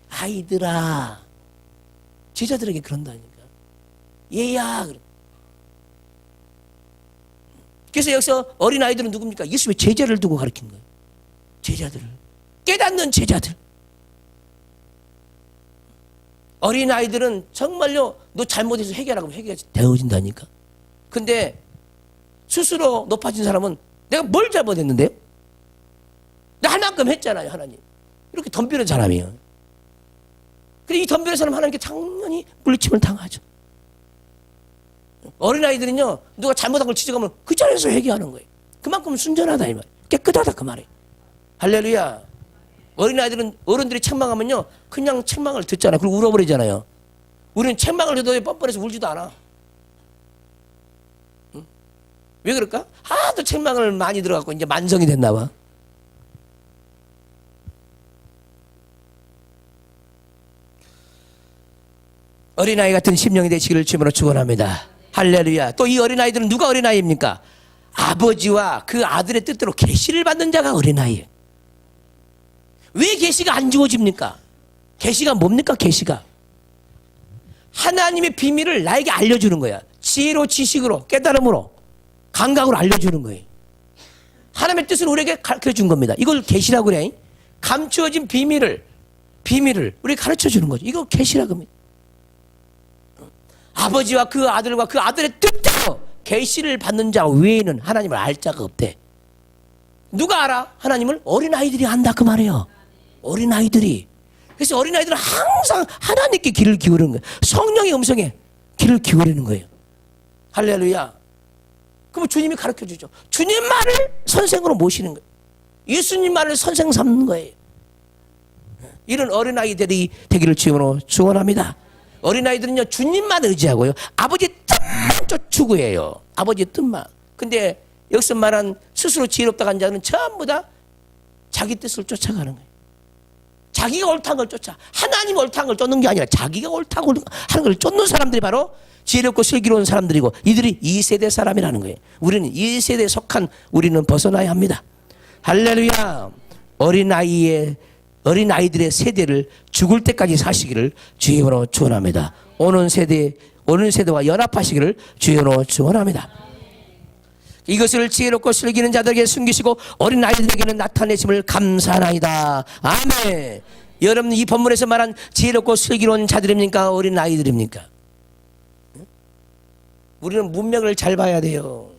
아이들아. 제자들에게 그런다니까. 얘야 그래. 그래서 여기서 어린아이들은 누굽니까? 예수님의 제자를 두고 가르친 거예요. 제자들을. 깨닫는 제자들. 어린아이들은 정말요 너 잘못해서 회개하라고 회개가 되어진다니까. 근데 스스로 높아진 사람은 내가 뭘 잘못했는데요? 나 할 만큼 했잖아요, 하나님. 이렇게 덤비는 사람이에요. 근데 이 덤비는 사람 하나님께 당연히 물리침을 당하죠. 어린아이들은요, 누가 잘못한 걸 지적하면 그 자리에서 회개하는 거예요. 그만큼 순전하다, 이 말. 깨끗하다, 그 말이에요. 할렐루야. 어린아이들은 어른들이 책망하면요, 그냥 책망을 듣잖아요. 그리고 울어버리잖아요. 우리는 책망을 듣어도 뻔뻔해서 울지도 않아. 응? 왜 그럴까? 하도 책망을 많이 들어갖고 이제 만성이 됐나 봐. 어린아이 같은 심령이 되시기를 주님으로 축원합니다. 할렐루야. 또 이 어린아이들은 누가 어린아이입니까? 아버지와 그 아들의 뜻대로 계시를 받는 자가 어린아이예요. 왜 계시가 안 주어집니까? 계시가 뭡니까? 계시가 하나님의 비밀을 나에게 알려주는 거야. 지혜로, 지식으로, 깨달음으로, 감각으로 알려주는 거예요. 하나님의 뜻을 우리에게 가르쳐준 겁니다. 이걸 계시라고 그래. 감추어진 비밀을 우리에게 가르쳐주는 거죠. 이거 계시라고 합니다. 아버지와 그 아들과 그 아들의 뜻대로 계시를 받는 자 외에는 하나님을 알 자가 없대. 누가 알아? 하나님을? 어린아이들이 안다 그 말이에요. 어린아이들이. 그래서 어린아이들은 항상 하나님께 귀를 기울이는 거예요. 성령의 음성에 귀를 기울이는 거예요. 할렐루야. 그럼 주님이 가르쳐주죠. 주님 말을 선생으로 모시는 거예요. 예수님 말을 선생 삼는 거예요. 이런 어린아이들이 되기를 주님으로 축원합니다. 어린아이들은요 주님만 의지하고요 아버지의 뜻만 추구해요. 아버지의 뜻만. 근데 여기서 말한 스스로 지혜롭다고 한 자는 전부 다 자기 뜻을 쫓아가는 거예요. 자기가 옳다는 걸 쫓아. 하나님 옳다는 걸 쫓는 게 아니라 자기가 옳다고 하는 걸 쫓는 사람들이 바로 지혜롭고 슬기로운 사람들이고 이들이 2세대 사람이라는 거예요. 우리는 1세대에 속한 우리는 벗어나야 합니다. 할렐루야. 어린아이들의 세대를 죽을 때까지 사시기를 주의 이름으로 축원합니다. 오는 세대와 연합하시기를 주의 이름으로 축원합니다. 이것을 지혜롭고 슬기는 자들에게 숨기시고 어린아이들에게는 나타내심을 감사하나이다. 아멘. 여러분 이 본문에서 말한 지혜롭고 슬기로운 자들입니까? 어린아이들입니까? 우리는 문맥을 잘 봐야 돼요.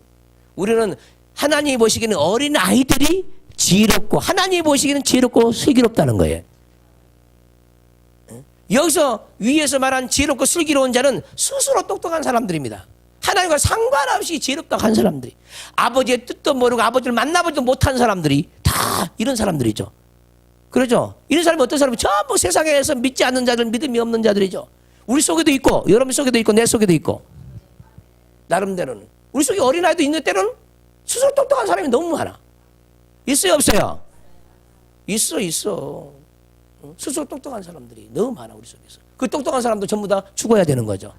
우리는 하나님이 보시기에는 어린아이들이 지혜롭고 하나님이 보시기에는 지혜롭고 슬기롭다는 거예요. 여기서 위에서 말한 지혜롭고 슬기로운 자는 스스로 똑똑한 사람들입니다. 하나님과 상관없이 지혜롭다고 한 사람들이, 아버지의 뜻도 모르고 아버지를 만나보지도 못한 사람들이 다 이런 사람들이죠. 그러죠? 이런 사람이 어떤 사람이 전부 세상에서 믿지 않는 자들, 믿음이 없는 자들이죠. 우리 속에도 있고 여러분 속에도 있고 내 속에도 있고 나름대로는 우리 속에 어린아이도 있는 때로는 스스로 똑똑한 사람이 너무 많아. 있어요, 없어요? 있어. 스스로 똑똑한 사람들이 너무 많아, 우리 속에서. 그 똑똑한 사람도 전부 다 죽어야 되는 거죠.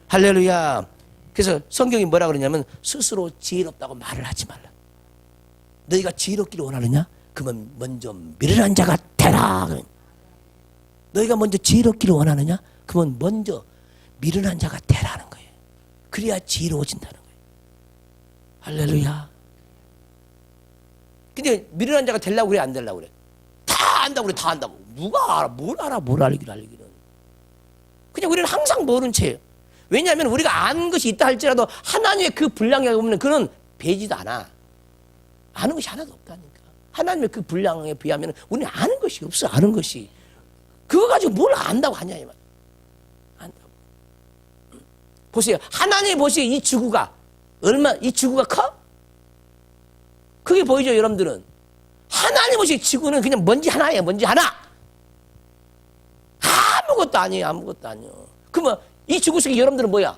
할렐루야. 그래서 성경이 뭐라 그러냐면 스스로 지혜롭다고 말을 하지 말라. 너희가 지혜롭기를 원하느냐? 그러면 먼저 미련한 자가 되라. 너희가 먼저 지혜롭기를 원하느냐? 그러면 먼저 미련한 자가 되라는 거예요. 그래야 지혜로워진다는 거예요. 할렐루야. 근데 미련한 자가 되려고 그래, 안 되려고 그래? 다 안다고 그래, 다 안다고. 누가 알아? 뭘 알기는. 그냥 우리는 항상 모른 채예요. 왜냐하면 우리가 아는 것이 있다 할지라도 하나님의 그 분량에 보면 그는 배지도 않아. 아는 것이 하나도 없다니까. 하나님의 그 분량에 비하면 우리는 아는 것이 없어. 아는 것이. 그거 가지고 뭘 안다고 하냐 이 말. 안다고. 보세요. 하나님 보세요. 이 지구가 이 지구가 커? 그게 보이죠, 여러분들은? 하나님 보시기에 지구는 그냥 먼지 하나예요. 먼지 하나. 아무것도 아니에요. 그러면 이 지구 속에 여러분들은 뭐야?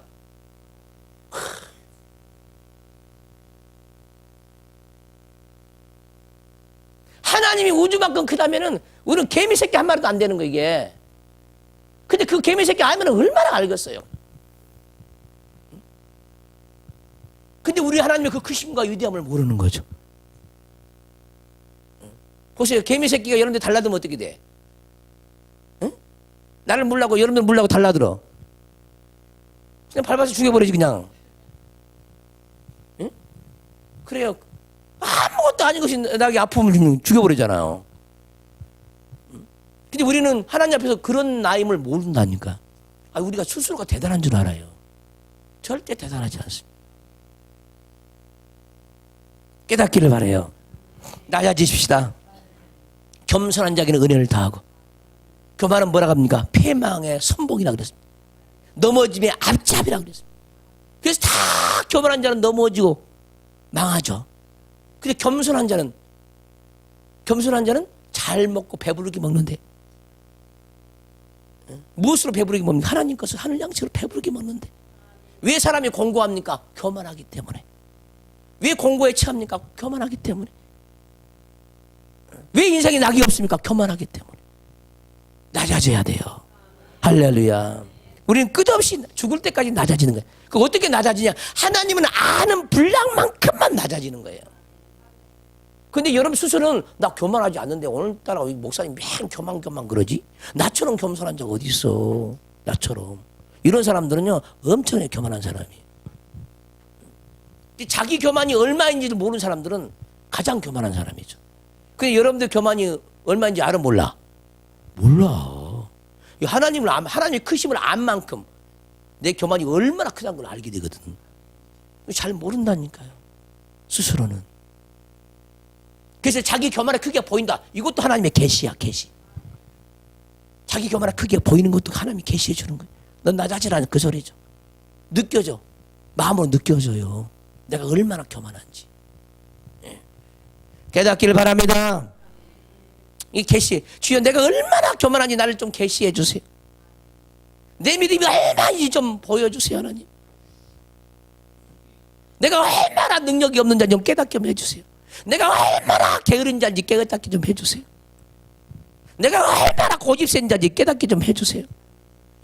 하나님이 우주만큼 크다면은 우리는 개미 새끼 한 마리도 안 되는 거 이게. 근데 그 개미 새끼 알면 얼마나 알겠어요. 근데 우리 하나님의 그 크심과 위대함을 모르는 거죠. 보세요. 개미 새끼가 여러분들 달라들면 어떻게 돼? 응? 나를 물라고 여러분들 물라고 달라들어. 그냥 밟아서 죽여버리지 그냥. 응? 그래요. 아무것도 아닌 것이 나에게 아픔을 주면 죽여버리잖아요. 근데 우리는 하나님 앞에서 그런 나임을 모른다니까. 우리가 스스로가 대단한 줄 알아요. 절대 대단하지 않습니다. 깨닫기를 바라요. 낮아지십시다. 겸손한 자에게는 은혜를 다하고. 교만은 뭐라고 합니까? 패망의 선봉이라고 그랬습니다. 넘어짐의 앞잡이라고 그랬습니다. 그래서 다 교만한 자는 넘어지고 망하죠. 근데 겸손한 자는 잘 먹고 배부르게 먹는데. 무엇으로 배부르게 먹습니까? 하나님 것을 하늘 양식으로 배부르게 먹는데. 왜 사람이 공고합니까? 교만하기 때문에. 왜 공고에 처합니까? 교만하기 때문에. 왜 인생에 낙이 없습니까? 교만하기 때문에. 낮아져야 돼요. 할렐루야. 우리는 끝없이 죽을 때까지 낮아지는 거예요. 그 어떻게 낮아지냐? 하나님은 아는 분량만큼만 낮아지는 거예요. 근데 여러분 스스로는 나 교만하지 않는데 오늘따라 목사님 맨 교만 그러지? 나처럼 겸손한 적 어디 있어? 나처럼. 이런 사람들은요 엄청나게 교만한 사람이에요. 자기 교만이 얼마인지도 모르는 사람들은 가장 교만한 사람이죠. 근데 여러분들 교만이 얼마인지 알아 몰라? 몰라. 하나님의 크심을 안 만큼 내 교만이 얼마나 크다는 걸 알게 되거든. 잘 모른다니까요. 스스로는. 그래서 자기 교만이 크게 보인다. 이것도 하나님의 계시야, 계시. 자기 교만이 크게 보이는 것도 하나님이 계시해 주는 거예요. 넌 낮아지라는 그 소리죠. 느껴져. 마음으로 느껴져요. 내가 얼마나 교만한지. 깨닫기를 바랍니다. 이 계시. 주여 내가 얼마나 교만한지 나를 좀 계시해 주세요. 내 믿음이 얼마인지 좀 보여주세요, 하나님. 내가 얼마나 능력이 없는지 좀 깨닫게 좀 해주세요. 내가 얼마나 게으른 자인지 깨닫게 좀 해주세요. 내가 얼마나 고집센 자인지 깨닫게 좀 해주세요.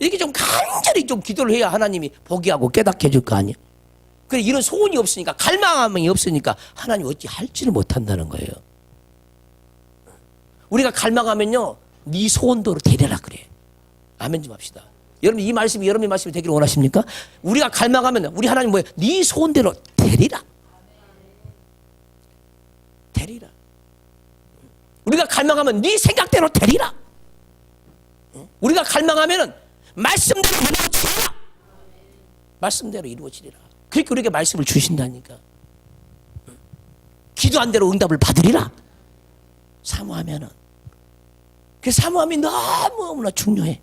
이렇게 좀 간절히 좀 기도를 해야 하나님이 보게 하고 깨닫게 해줄 거 아니에요. 그래 이런 소원이 없으니까 갈망함이 없으니까 하나님 어찌 할지를 못한다는 거예요. 우리가 갈망하면요 네 소원대로 되리라 그래. 아멘 좀 합시다. 여러분 이 말씀이 여러분의 말씀이 되기를 원하십니까? 우리가 갈망하면 우리 하나님 뭐예요? 네 소원대로 되리라. 되리라. 우리가 갈망하면 네 생각대로 되리라. 우리가 갈망하면 말씀대로 이루어지리라. 말씀대로 이루어지리라. 그렇게 우리에게 말씀을 주신다니까. 기도한 대로 응답을 받으리라. 사모하면은. 그 사모함이 너무너무나 중요해.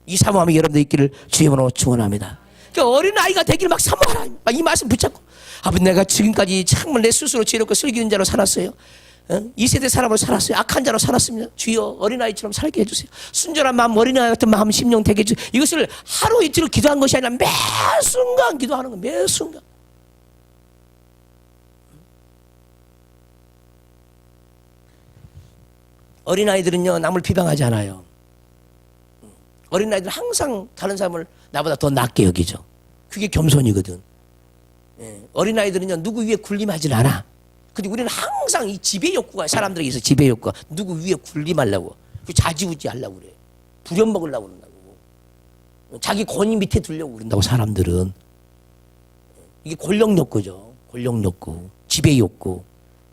이 사모함이 여러분들 있기를 주의 이름으로 축원합니다. 그러니까 어린아이가 되기를 막 사모하라. 이 말씀 붙잡고. 아버지 내가 지금까지 정말 내 스스로 지혜롭고 슬기는 자로 살았어요. 이 세대 사람으로 살았어요. 악한 자로 살았습니다. 주여 어린아이처럼 살게 해주세요. 순전한 마음 어린아이 같은 마음 심령 되게 해주세요. 이것을 하루 이틀 기도한 것이 아니라 매 순간 기도하는 거예요. 매 순간. 어린아이들은요, 남을 비방하지 않아요. 어린아이들은 항상 다른 사람을 나보다 더 낫게 여기죠. 그게 겸손이거든. 예. 어린아이들은요, 누구 위에 군림하질 않아. 근데 우리는 항상 이 지배 욕구가 사람들에게 있어. 지배 욕구가 누구 위에 군림하려고, 좌지우지 하려고 그래. 부려먹으려고 그런다고. 자기 권위 밑에 두려고 그런다고. 사람들은 이게 권력 욕구죠. 권력 욕구, 지배 욕구.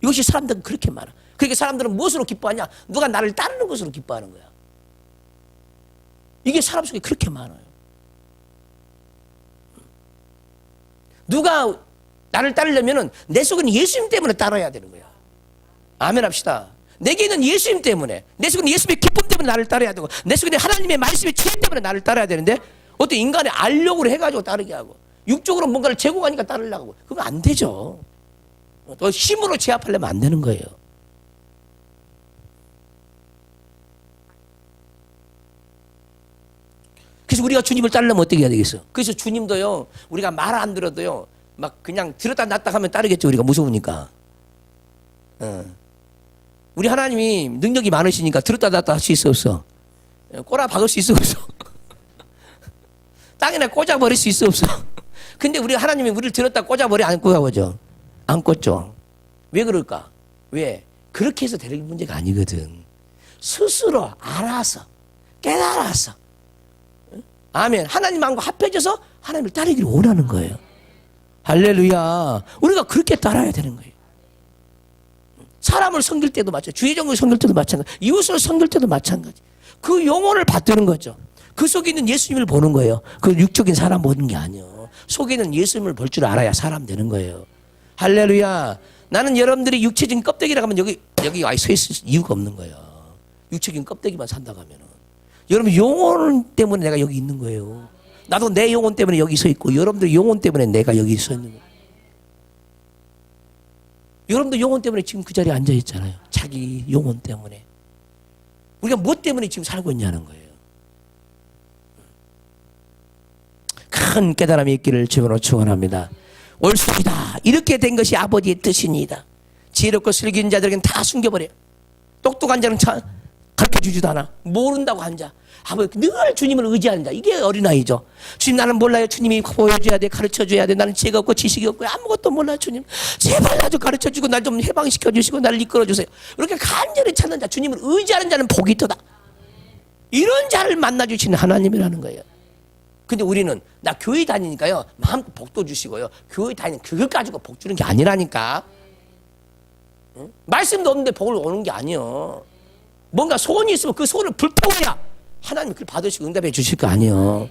이것이 사람들은 그렇게 많아. 그러니까 사람들은 무엇으로 기뻐하냐? 누가 나를 따르는 것으로 기뻐하는 거야. 이게 사람 속에 그렇게 많아요. 누가 나를 따르려면은 내 속에는 예수님 때문에 따라야 되는 거야. 아멘 합시다. 내게는 예수님 때문에, 내 속에는 예수님의 기쁨 때문에 나를 따라야 되고, 내 속에는 하나님의 말씀의 지혜 때문에 나를 따라야 되는데, 어떤 인간의 알력으로 해가지고 따르게 하고, 육적으로 뭔가를 제공하니까 따르려고 하고, 그건 안 되죠. 또 힘으로 제압하려면 안 되는 거예요. 그래서 우리가 주님을 따르려면 어떻게 해야 되겠어? 그래서 주님도요, 우리가 말 안 들어도요, 막 그냥 들었다 놨다 하면 따르겠죠. 우리가 무서우니까. 우리 하나님이 능력이 많으시니까 들었다 놨다 할 수 있어 없어? 꼬라 박을 수 있어 없어? 땅에나 꽂아버릴 수 있어 없어? 근데 우리 하나님이 우리를 들었다 꽂아버려 안 꽂아버죠? 안 꽂죠. 왜 그럴까? 왜? 그렇게 해서 되는 문제가 아니거든. 스스로 알아서 깨달아서, 아멘, 하나님 마음과 합해져서 하나님을 따르기를 원하는 거예요. 할렐루야. 우리가 그렇게 따라야 되는 거예요. 사람을 섬길 때도 마찬가지, 주의 종을 섬길 때도 마찬가지, 이웃을 섬길 때도 마찬가지. 그 영혼을 받드는 거죠. 그 속에 있는 예수님을 보는 거예요. 그 육적인 사람 보는 게 아니에요. 속에 있는 예수님을 볼 줄 알아야 사람 되는 거예요. 할렐루야. 나는 여러분들이 육체적인 껍데기라 하면 여기 와 서 있을 이유가 없는 거예요. 육체적인 껍데기만 산다고 하면은. 여러분 영혼 때문에 내가 여기 있는 거예요. 나도 내 영혼 때문에 여기 서 있고, 여러분들 영혼 때문에 내가 여기 서 있는 거예요. 여러분도 영혼 때문에 지금 그 자리에 앉아 있잖아요. 자기 영혼 때문에. 우리가 뭐 때문에 지금 살고 있냐는 거예요. 큰 깨달음이 있기를 주님으로 축원합니다. 옳습니다. 이렇게 된 것이 아버지의 뜻이니이다. 지혜롭고 슬기는 자들에게는 다 숨겨버려. 똑똑한 자는 가르쳐주지도 않아. 모른다고 한 자, 아버지 늘 주님을 의지하는 자, 이게 어린아이죠. 주님, 나는 몰라요. 주님이 보여줘야 돼, 가르쳐줘야 돼. 나는 지혜가 없고 지식이 없고 아무것도 몰라요. 주님, 제발 나 좀 가르쳐주고 날 좀 해방시켜주시고 나를 이끌어주세요. 이렇게 간절히 찾는 자, 주님을 의지하는 자는 복이 있도다. 이런 자를 만나주시는 하나님이라는 거예요. 근데 우리는 나 교회 다니니까요, 마음껏 복도 주시고요, 교회 다니는 그걸 가지고 복 주는 게 아니라니까. 응? 말씀도 없는데 복을 오는 게 아니에요. 뭔가 소원이 있으면 그 소원을 불태워야 하나님이 그걸 받으시고 응답해 주실 거 아니에요.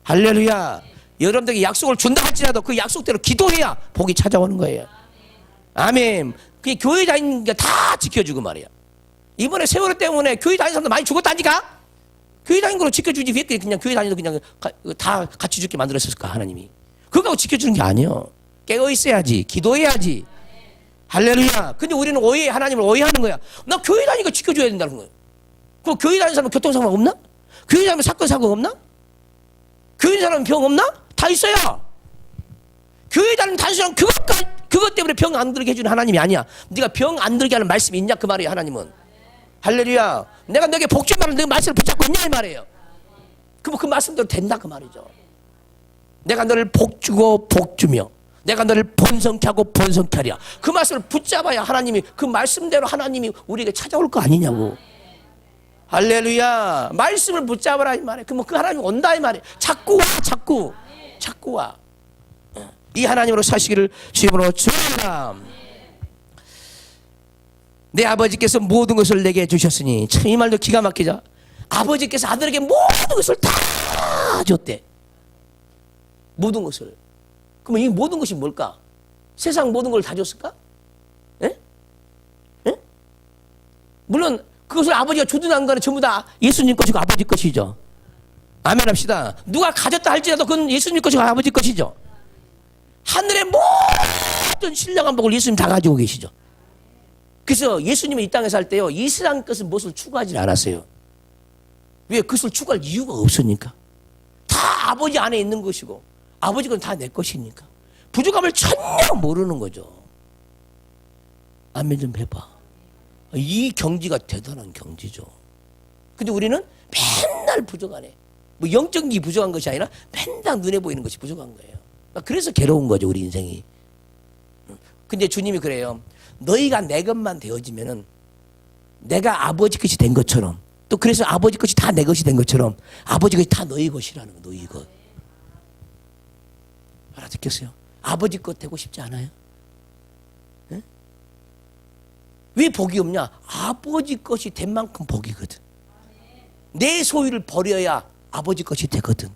할렐루야. 여러분들에게 약속을 준다 할지라도 그 약속대로 기도해야 복이 찾아오는 거예요. 아멘. 그게 교회 다니는 게 다 지켜주고 말이야. 이번에 세월호 때문에 교회 다니는 사람도 많이 죽었다니까. 교회 다니는 걸로 지켜주지 왜 그냥 교회 다니도 그냥 다 같이 죽게 만들었을까 하나님이. 그거 지켜주는 게 아니에요. 깨어 있어야지, 기도해야지. 할렐루야. 근데 우리는 하나님을 오해하는 거야. 나 교회 다니니까 지켜줘야 된다는 거예요. 그 교회 다니는 사람은 교통사고 없나? 교회 다니면 사건 사고 없나? 교회 다니는 사람은 병 없나? 다 있어요. 교회 다니는 단순한 그것 때문에 병 안 들게 해주는 하나님이 아니야. 네가 병 안 들게 하는 말씀이 있냐 그 말이에요. 하나님은. 할렐루야. 내가 너에게 복 주면 너 말씀을 붙잡고 있냐 이 말이에요. 그럼 그 말씀대로 된다 그 말이죠. 내가 너를 복 주고 복 주며 내가 너를 번성케 하고 번성케 하리라. 그 말씀을 붙잡아야 하나님이, 그 말씀대로 하나님이 우리에게 찾아올 거 아니냐고. 할렐루야. 말씀을 붙잡아라 이 말이에요. 그럼 그 하나님이 온다 이 말이에요. 자꾸 와, 자꾸 와. 이 하나님으로 사시기를 주님으로 축원합니다. 내 아버지께서 모든 것을 내게 주셨으니, 참 이 말도 기가 막히죠. 아버지께서 아들에게 모든 것을 다 줬대. 모든 것을. 그러면 이 모든 것이 뭘까? 세상 모든 걸 다 줬을까? 예? 예? 물론 그것을 아버지가 주든 안 간에 전부 다 예수님 것이고 아버지 것이죠. 아멘 합시다. 누가 가졌다 할지라도 그건 예수님 것이고 아버지 것이죠. 하늘의 모든 신령한 복을 예수님 다 가지고 계시죠. 그래서 예수님이 이 땅에 살 때요, 이 세상 것은 무엇을 추구하지 않았어요. 왜? 그것을 추구할 이유가 없으니까. 다 아버지 안에 있는 것이고 아버지 건 다 내 것이니까 부족함을 전혀 모르는 거죠. 아멘 좀 해봐. 이 경지가 대단한 경지죠. 근데 우리는 맨날 부족하네. 뭐 영적인 게 부족한 것이 아니라 맨날 눈에 보이는 것이 부족한 거예요. 그래서 괴로운 거죠, 우리 인생이. 근데 주님이 그래요. 너희가 내 것만 되어지면은 내가 아버지 것이 된 것처럼, 또 그래서 아버지 것이 다 내 것이 된 것처럼 아버지 것이 다 너희 것이라는 거, 너희 것. 알아듣겠어요? 아버지 것 되고 싶지 않아요? 네? 왜 복이 없냐? 아버지 것이 된 만큼 복이거든. 내 소유를 버려야 아버지 것이 되거든.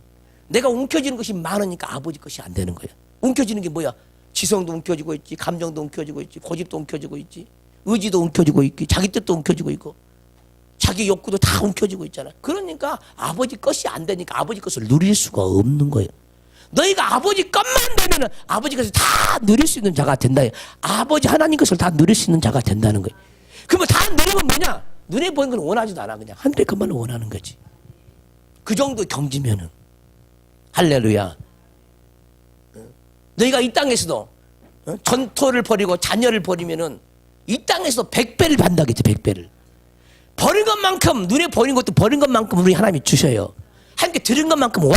내가 움켜쥐는 것이 많으니까 아버지 것이 안 되는 거야. 움켜쥐는 게 뭐야? 지성도 움켜쥐고 있지, 감정도 움켜쥐고 있지, 고집도 움켜쥐고 있지, 의지도 움켜쥐고 있지, 자기 뜻도 움켜쥐고 있고, 자기 욕구도 다 움켜쥐고 있잖아. 그러니까 아버지 것이 안 되니까 아버지 것을 누릴 수가 없는 거예요. 너희가 아버지 것만 되면은 아버지 것을 다 누릴 수 있는 자가 된다. 아버지 하나님 것을 다 누릴 수 있는 자가 된다는 거예요. 그러면 다 누리면 뭐냐? 눈에 보이는 건 원하지도 않아. 그냥 하늘의 것만 원하는 거지. 그 정도 경지면은. 할렐루야. 너희가 이 땅에서도 전토를 버리고 자녀를 버리면은 이 땅에서도 100배를 받는다겠지. 100배를. 버린 것만큼, 눈에 보이는 것도 버린 것만큼 우리 하나님이 주셔요. 하나님께 드린 것만큼 와.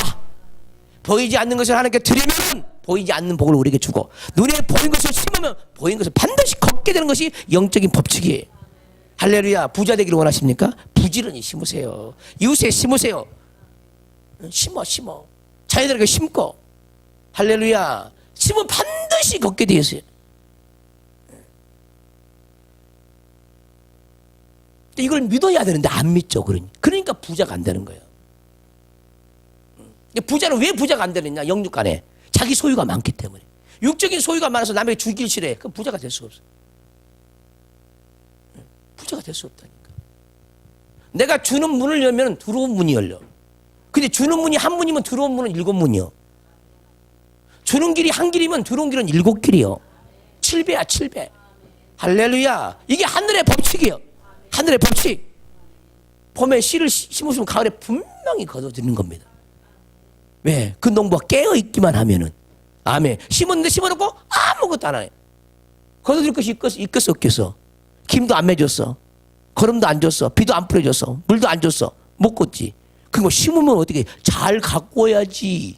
보이지 않는 것을 하나님께 드리면 보이지 않는 복을 우리에게 주고, 눈에 보이는 것을 심으면 보이는 것을 반드시 걷게 되는 것이 영적인 법칙이에요. 할렐루야. 부자 되기를 원하십니까? 부지런히 심으세요. 이웃에 심으세요. 심어. 자녀들에게 심고. 할렐루야. 심으면 반드시 걷게 되어 있어요. 이걸 믿어야 되는데 안 믿죠. 그러니까 부자가 안 되는 거예요. 부자는 왜 부자가 안 되느냐? 영육 간에 자기 소유가 많기 때문에. 육적인 소유가 많아서 남에게 주길 싫어해. 그럼 부자가 될 수가 없어. 부자가 될 수 없다니까. 내가 주는 문을 열면 들어온 문이 열려. 근데 주는 문이 한 문이면 들어온 문은 7문이요. 주는 길이 한 길이면 들어온 길은 7길이요. 7배야 7배. 할렐루야. 이게 하늘의 법칙이에요. 하늘의 법칙. 봄에 씨를 심으시면 가을에 분명히 거둬들이는 겁니다. 왜? 그 농부가 깨어있기만 하면은. 아멘. 심었는데 심어놓고 아무것도 안 해. 거둬들일 것이 있겠어 없겠어? 김도 안 맺었어. 거름도 안 줬어. 비도 안 뿌려줬어. 물도 안 줬어. 못 걷지. 그거 심으면 어떻게 잘 가꿔야지.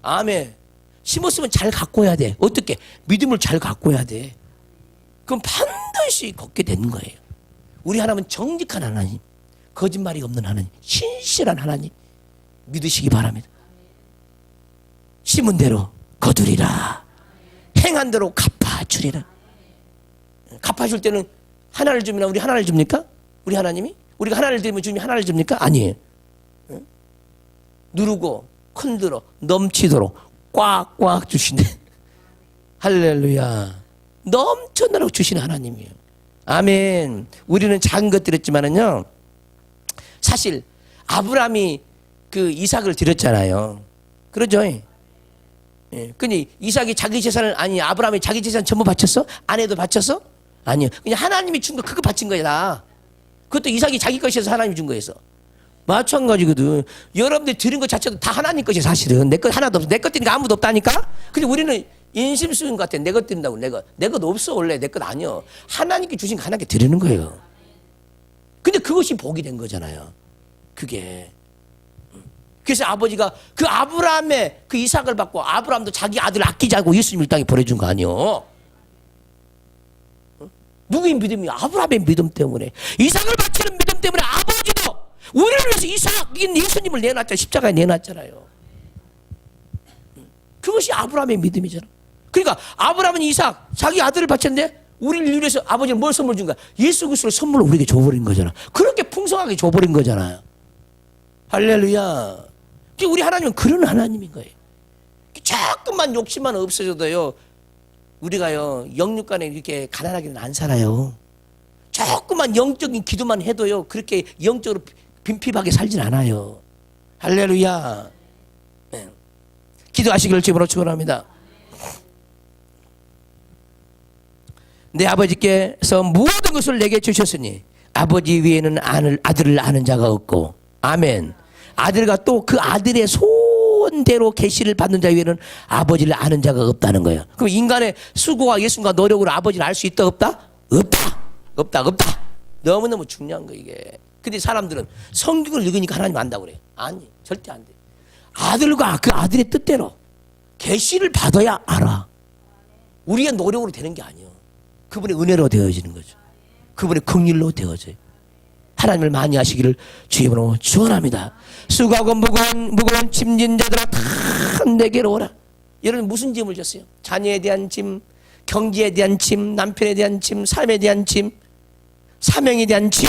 아멘. 심었으면 잘 가꿔야 돼. 어떻게? 믿음을 잘 가꿔야 돼. 그럼 반드시 걷게 되는 거예요. 우리 하나님은 정직한 하나님, 거짓말이 없는 하나님, 신실한 하나님 믿으시기 바랍니다. 심은 대로 거두리라. 행한 대로 갚아주리라. 갚아줄 때는 하나를 주면 우리 하나를 줍니까? 우리 하나님이? 우리가 하나를 드리면 주님이 하나를 줍니까? 아니에요. 누르고 흔들어 넘치도록 꽉꽉 주시네. 할렐루야. 넘쳐나도록 주시는 하나님이에요. 아멘. 우리는 작은 것 드렸지만은요, 사실 아브라함이 그 이삭을 드렸잖아요. 그러죠? 예. 근데 이삭이 자기 재산을, 아니 아브라함이 자기 재산 전부 바쳤어? 아내도 바쳤어? 아니요. 그냥 하나님이 준 거 그거 바친 거야. 그것도 이삭이 자기 것이어서 하나님이 준 거였어. 마찬가지거든. 여러분들이 드린 것 자체도 다 하나님 것이 사실은. 내 것 하나도 없어. 내 것 드리는 거 아무도 없다니까? 근데 우리는 인심 쓰는 것 같아. 내 것 드린다고. 내 것 없어. 원래 내 것 아니여. 하나님께 주신 거 하나님께 드리는 거예요. 근데 그것이 복이 된 거잖아요. 그게. 그래서 아버지가 그 아브라함의 그 이삭을 받고 아브라함도 자기 아들을 아끼지 않고 예수님을 땅에 보내준 거 아니요. 누구의 믿음이? 아브라함의 믿음 때문에. 이삭을 바치는 믿음 때문에 아버지도 우리를 위해서 이삭인 예수님을 내놨잖아요. 십자가에 내놨잖아요. 그것이 아브라함의 믿음이잖아. 그러니까 아브라함은 이삭 자기 아들을 바쳤는데 우리를 위해서 아버지는 뭘 선물 준 거야? 예수 그리스도를 선물로 우리에게 줘버린 거잖아. 그렇게 풍성하게 줘버린 거잖아요. 할렐루야. 우리 하나님은 그런 하나님인 거예요. 조금만 욕심만 없어져도요, 우리가요 영육간에 이렇게 가난하게는 안 살아요. 조금만 영적인 기도만 해도요 그렇게 영적으로 빈핍하게 살진 않아요. 할렐루야. 네. 기도하시기를 주님으로 축원합니다. 내 아버지께서 모든 것을 내게 주셨으니 아버지 위에는 아들을 아는 자가 없고, 아멘. 아들과 또 그 아들의 소원대로 계시를 받는 자 위에는 아버지를 아는 자가 없다는 거예요. 그럼 인간의 수고와 예수님과 노력으로 아버지를 알 수 있다 없다? 없다. 없다. 너무너무 중요한 거 이게. 근데 사람들은 성경을 읽으니까 하나님 안다고 그래. 아니, 절대 안 돼. 아들과 그 아들의 뜻대로 계시를 받아야 알아. 우리의 노력으로 되는 게 아니에요. 그분의 은혜로 되어지는 거죠. 그분의 긍휼로 되어져요. 하나님을 많이 하시기를 주의 이름으로 축원합니다. 수고하고 무거운 짐진 자들아 다 내게로 오라. 여러분 무슨 짐을 졌어요? 자녀에 대한 짐, 경제에 대한 짐, 남편에 대한 짐, 삶에 대한 짐, 사명에 대한 짐,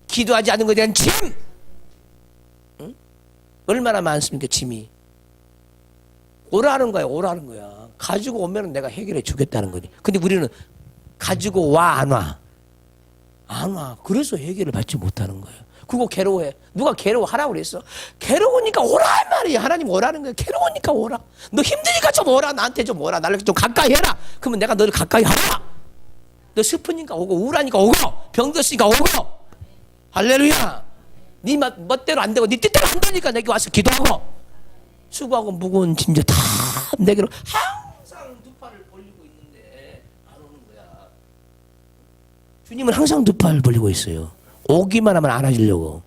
기도하지 않은 것에 대한 짐. 응? 얼마나 많습니까 짐이. 오라는 거야. 오라는 거야. 가지고 오면 내가 해결해 주겠다는 거니. 근데 우리는 가지고 와 안 와? 안 와. 그래서 해결을 받지 못하는 거예요. 그거 괴로워해. 누가 괴로워하라고 그랬어? 괴로우니까 오라 말이야. 하나님 오라는 거야. 괴로우니까 오라. 너 힘드니까 좀 오라. 나한테 좀 오라. 나를 좀 가까이 해라. 그러면 내가 너를 가까이 하라. 너 슬프니까 오고 우울하니까 오고 병들었으니까 오고. 할렐루야. 네 멋대로 안 되고 네 뜻대로 안 되니까 내게 와서 기도하고. 수고하고 무거운 짐자 다 내게로 항상 두 팔을 벌리고 있는데 안 오는 거야. 주님은 항상 두 팔 벌리고 있어요. 오기만 하면 안아주려고.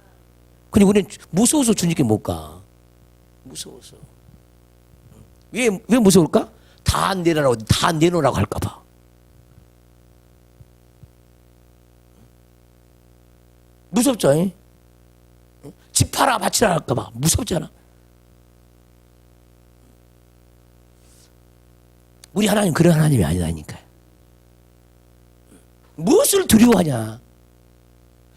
근데 우리는 무서워서 주님께 못 가. 무서워서. 왜 무서울까? 다 내놓으라고 할까 봐. 무섭죠? 집 팔아 바치라 할까 봐. 무섭잖아. 우리 하나님 그런 하나님이 아니라니까요. 무엇을 두려워하냐?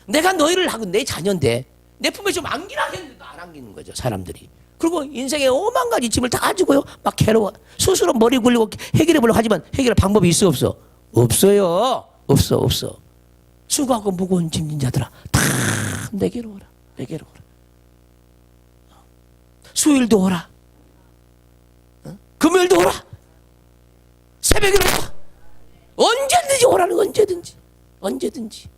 내가 너희를 하고 내 자녀인데 내 품에 좀 안기라 했는데도 안 안기는 거죠, 사람들이. 그리고 인생에 오만 가지 짐을 다 가지고요 막 괴로워. 스스로 머리 굴리고 해결해 보려고 하지만 해결할 방법이 있어 없어? 없어요. 없어. 수고하고 무거운 짐진 자들아 다 내게로 오라. 내게로 오라. 수요일도 오라. 금요일도 오라. 새벽에 오라. 언제든지 오라는 언제든지.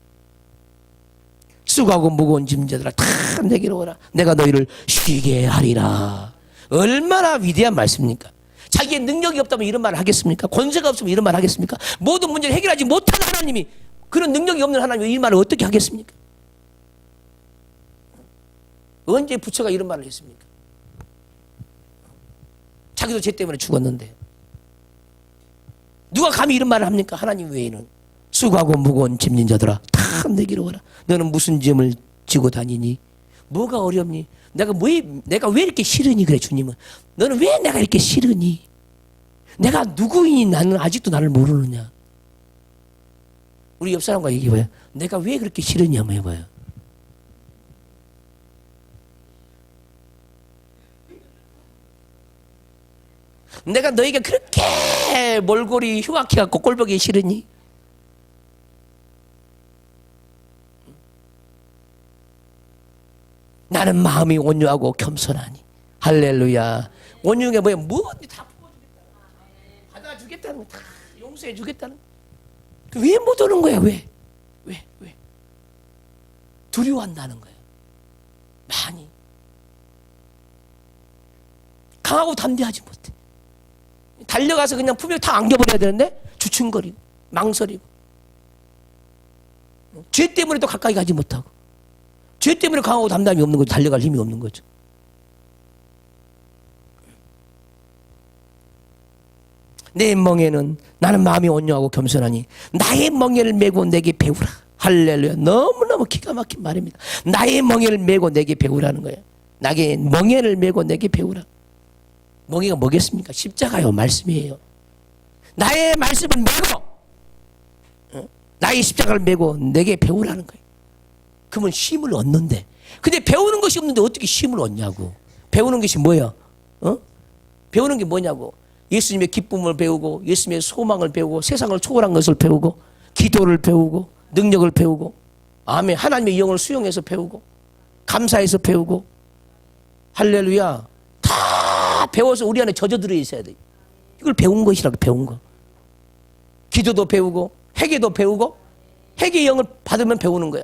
수고하고 무거운 짐자들아 다 내게로 오라. 내가 너희를 쉬게 하리라. 얼마나 위대한 말씀입니까? 자기의 능력이 없다면 이런 말을 하겠습니까? 권세가 없으면 이런 말을 하겠습니까? 모든 문제를 해결하지 못하는 하나님이 그런 능력이 없는 하나님이 이 말을 어떻게 하겠습니까? 언제 부처가 이런 말을 했습니까? 자기도 죄 때문에 죽었는데 누가 감히 이런 말을 합니까? 하나님 외에는. 수고하고 무거운 짐진 자들아 다 내게로 오라. 너는 무슨 짐을 지고 다니니? 뭐가 어렵니? 내가 왜 이렇게 싫으니? 그래 주님은. 너는 왜 내가 이렇게 싫으니? 내가 누구이니 나는 아직도 나를 모르느냐? 우리 옆 사람과 얘기해봐요. 내가 왜 그렇게 싫으냐 한번 해봐요. 내가 너에게 그렇게 몰골이 흉악해갖고 꼴보기 싫으니? 나는 마음이 온유하고 겸손하니. 할렐루야. 온유가 뭐야? 뭐든지 다 품어주겠다. 받아주겠다는 거, 다 용서해주겠다는 거. 왜 못 오는 거야? 왜? 두려워한다는 거야. 많이. 강하고 담대하지 못해. 달려가서 그냥 품에 다 안겨버려야 되는데 주춤거리고 망설이고 죄 때문에 또 가까이 가지 못하고 죄 때문에 강하고 담담이 없는 거죠. 달려갈 힘이 없는 거죠. 내 멍에는 나는 마음이 온유하고 겸손하니 나의 멍에를 메고 내게 배우라. 할렐루야. 너무너무 기가 막힌 말입니다. 나의 멍에를 메고 내게 배우라는 거예요. 나의 멍에를 메고 내게 배우라. 멍에가 뭐겠습니까? 십자가요. 말씀이에요. 나의 말씀을 메고 나의 십자가를 메고 내게 배우라는 거예요. 그러면 쉼을 얻는데. 근데 배우는 것이 없는데 어떻게 쉼을 얻냐고. 배우는 것이 뭐야? 배우는 게 뭐냐고. 예수님의 기쁨을 배우고 예수님의 소망을 배우고 세상을 초월한 것을 배우고 기도를 배우고 능력을 배우고 아멘. 하나님의 영을 수용해서 배우고 감사해서 배우고 할렐루야. 다 배워서 우리 안에 젖어들어 있어야 돼. 이걸 배운 것이라고. 배운 거. 기도도 배우고 회개도 배우고 회개의 영을 받으면 배우는 거야.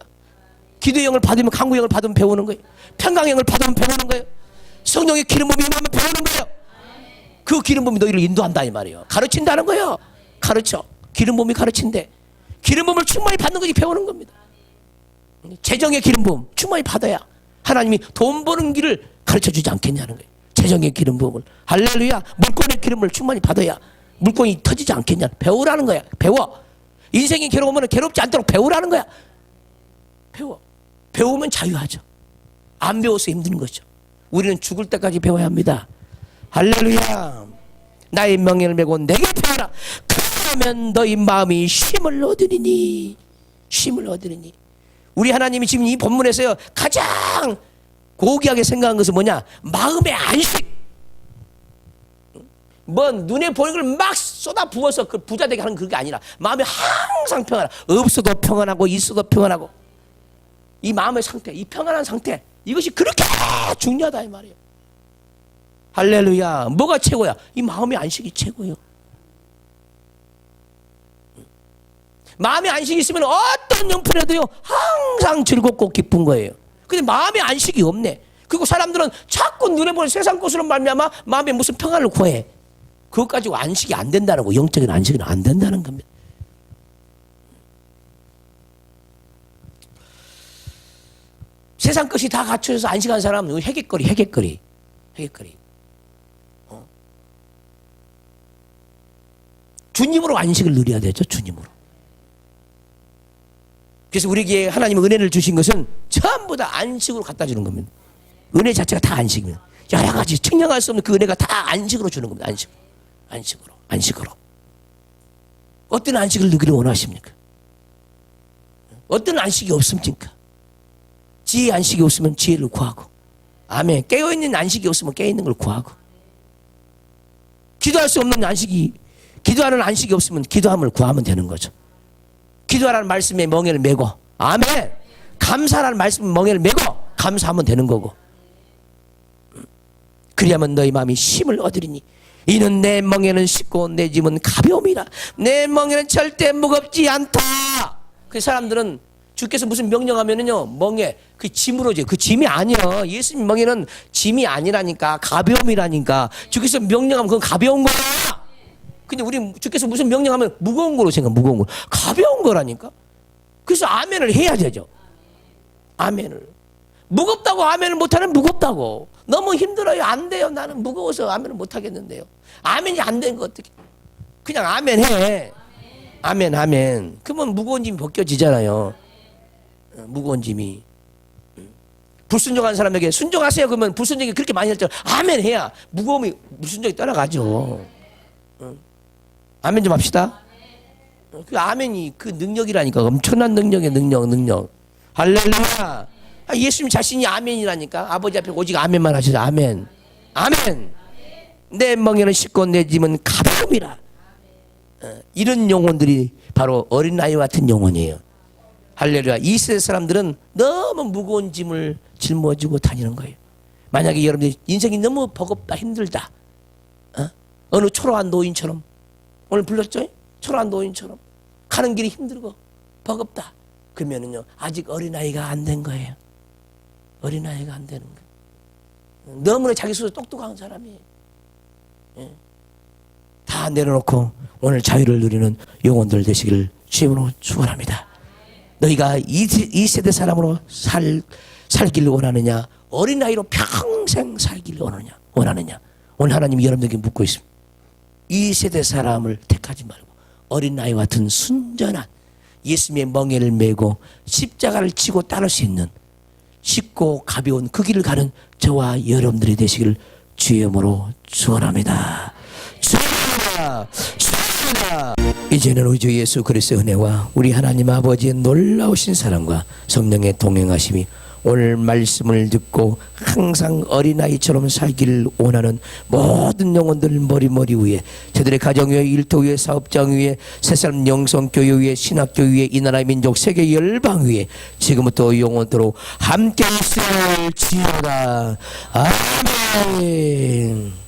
기도의 영을 받으면 강구의 영을 받으면 배우는 거예요. 평강의 영을 받으면 배우는 거예요. 성령의 기름 부음이 임하면 배우는 거예요. 그 기름 부음이 너희를 인도한다 이 말이에요. 가르친다는 거예요. 가르쳐. 기름 부음이 가르친대. 기름 부음을 충만히 받는 것이 배우는 겁니다. 재정의 기름 부음 충만히 받아야 하나님이 돈 버는 길을 가르쳐주지 않겠냐는 거예요. 재정의 기름 부음을. 할렐루야. 물건의 기름을 충만히 받아야 물건이 터지지 않겠냐. 배우라는 거야. 배워. 인생이 괴로우면 괴롭지 않도록 배우라는 거야. 배워. 배우면 자유하죠. 안 배워서 힘든 거죠. 우리는 죽을 때까지 배워야 합니다. 할렐루야. 나의 명예를 메고 내게 배워라. 그러면 너희 마음이 쉼을 얻으리니. 쉼을 얻으리니. 우리 하나님이 지금 이 본문에서요 가장 고귀하게 생각한 것은 뭐냐? 마음의 안식. 뭐 눈에 보이는 걸 막 쏟아 부어서 그 부자 되게 하는 그게 아니라 마음이 항상 평안하고, 없어도 평안하고 있어도 평안하고, 이 마음의 상태, 이 평안한 상태, 이것이 그렇게 중요하다 이 말이에요. 할렐루야. 뭐가 최고야? 이 마음의 안식이 최고예요. 마음의 안식이 있으면 어떤 형편에도요 항상 즐겁고 기쁜 거예요. 근데 마음의 안식이 없네. 그리고 사람들은 자꾸 눈에 보는 세상 것으로 말미암아 마음에 무슨 평안을 구해. 그것 가지고 안식이 안 된다는 거. 영적인 안식은 안 된다는 겁니다. 세상 것이 다 갖춰져서 안식한 사람은 해객거리. 주님으로 안식을 누려야 되죠. 주님으로. 그래서 우리에게 하나님은 은혜를 주신 것은 전부 다 안식으로 갖다 주는 겁니다. 은혜 자체가 다 안식입니다. 여러 가지 측량할 수 없는 그 은혜가 다 안식으로 주는 겁니다. 안식으로. 어떤 안식을 누기를 원하십니까? 어떤 안식이 없습니까? 지혜의 안식이 없으면 지혜를 구하고, 아멘. 깨어있는 안식이 없으면 깨어있는 걸 구하고, 기도할 수 없는 안식이, 기도하는 안식이 없으면 기도함을 구하면 되는 거죠. 기도하라는 말씀에 멍에를 메고, 아멘. 감사라는 말씀에 멍에를 메고 감사하면 되는 거고, 그리하면 너희 마음이 쉼을 얻으리니 이는 내 멍에는 쉽고 내 짐은 가벼움이라. 내 멍에는 절대 무겁지 않다. 그 사람들은 주께서 무슨 명령하면은요 멍에 그 짐으로죠. 그 짐이 아니야. 예수님 멍에는 짐이 아니라니까, 가벼움이라니까. 주께서 명령하면 그건 가벼운 거야. 근데 우리 주께서 무슨 명령하면 무거운 거로 생각, 무거운 거. 가벼운 거라니까. 그래서 아멘을 해야 되죠. 아멘을. 무겁다고 아멘을 못하면 무겁다고. 너무 힘들어요. 안 돼요. 나는 무거워서 아멘을 못하겠는데요. 아멘이 안 되는 거 어떻게. 그냥 아멘 해. 아멘. 그러면 무거운 짐이 벗겨지잖아요. 무거운 짐이. 불순종한 사람에게 순종하세요. 그러면 불순종이 그렇게 많이 했죠. 아멘 해야 무거움이, 불순종이 떠나가죠. 아멘 좀 합시다. 그 아멘이 그 능력이라니까. 엄청난 능력의 능력. 할렐루야. 예수님 자신이 아멘이라니까. 아버지 앞에 오직 아멘만 하셔서 아멘. 내 멍에는 쉽고 내 짐은 가벼움이라. 이런 영혼들이 바로 어린아이와 같은 영혼이에요. 할렐루야. 이 세대 사람들은 너무 무거운 짐을 짊어지고 다니는 거예요. 만약에 여러분들이 인생이 너무 버겁다, 힘들다, 어느 초라한 노인처럼, 오늘 불렀죠? 초라한 노인처럼 가는 길이 힘들고 버겁다, 그러면은요 아직 어린아이가 안 된 거예요. 어린아이가 안 되는 거예요. 너무나 자기 스스로 똑똑한 사람이에요. 다 내려놓고 오늘 자유를 누리는 영혼들 되시기를 주님으로 축원합니다. 너희가 이 세대 사람으로 살기를 원하느냐, 어린아이로 평생 살기를 원하느냐. 오늘 하나님이 여러분에게 묻고 있습니다. 이 세대 사람을 택하지 말고 어린아이와 같은 순전한 예수님의 멍에를 메고 십자가를 지고 따를 수 있는 쉽고 가벼운 그 길을 가는 저와 여러분들이 되시기를 주의 이름으로 축원합니다. 축원합니다. 이제는 우리 주 예수 그리스도의 은혜와 우리 하나님 아버지의 놀라우신 사랑과 성령의 동행하심이 오늘 말씀을 듣고 항상 어린아이처럼 살기를 원하는 모든 영혼들 머리 위에, 저들의 가정 위에, 일터 위에, 사업장 위에, 새사람 영성교회 위에, 신학교 위에, 이 나라의 민족 세계 열방 위에 지금부터 영원토록 함께 있을지어다. 아멘.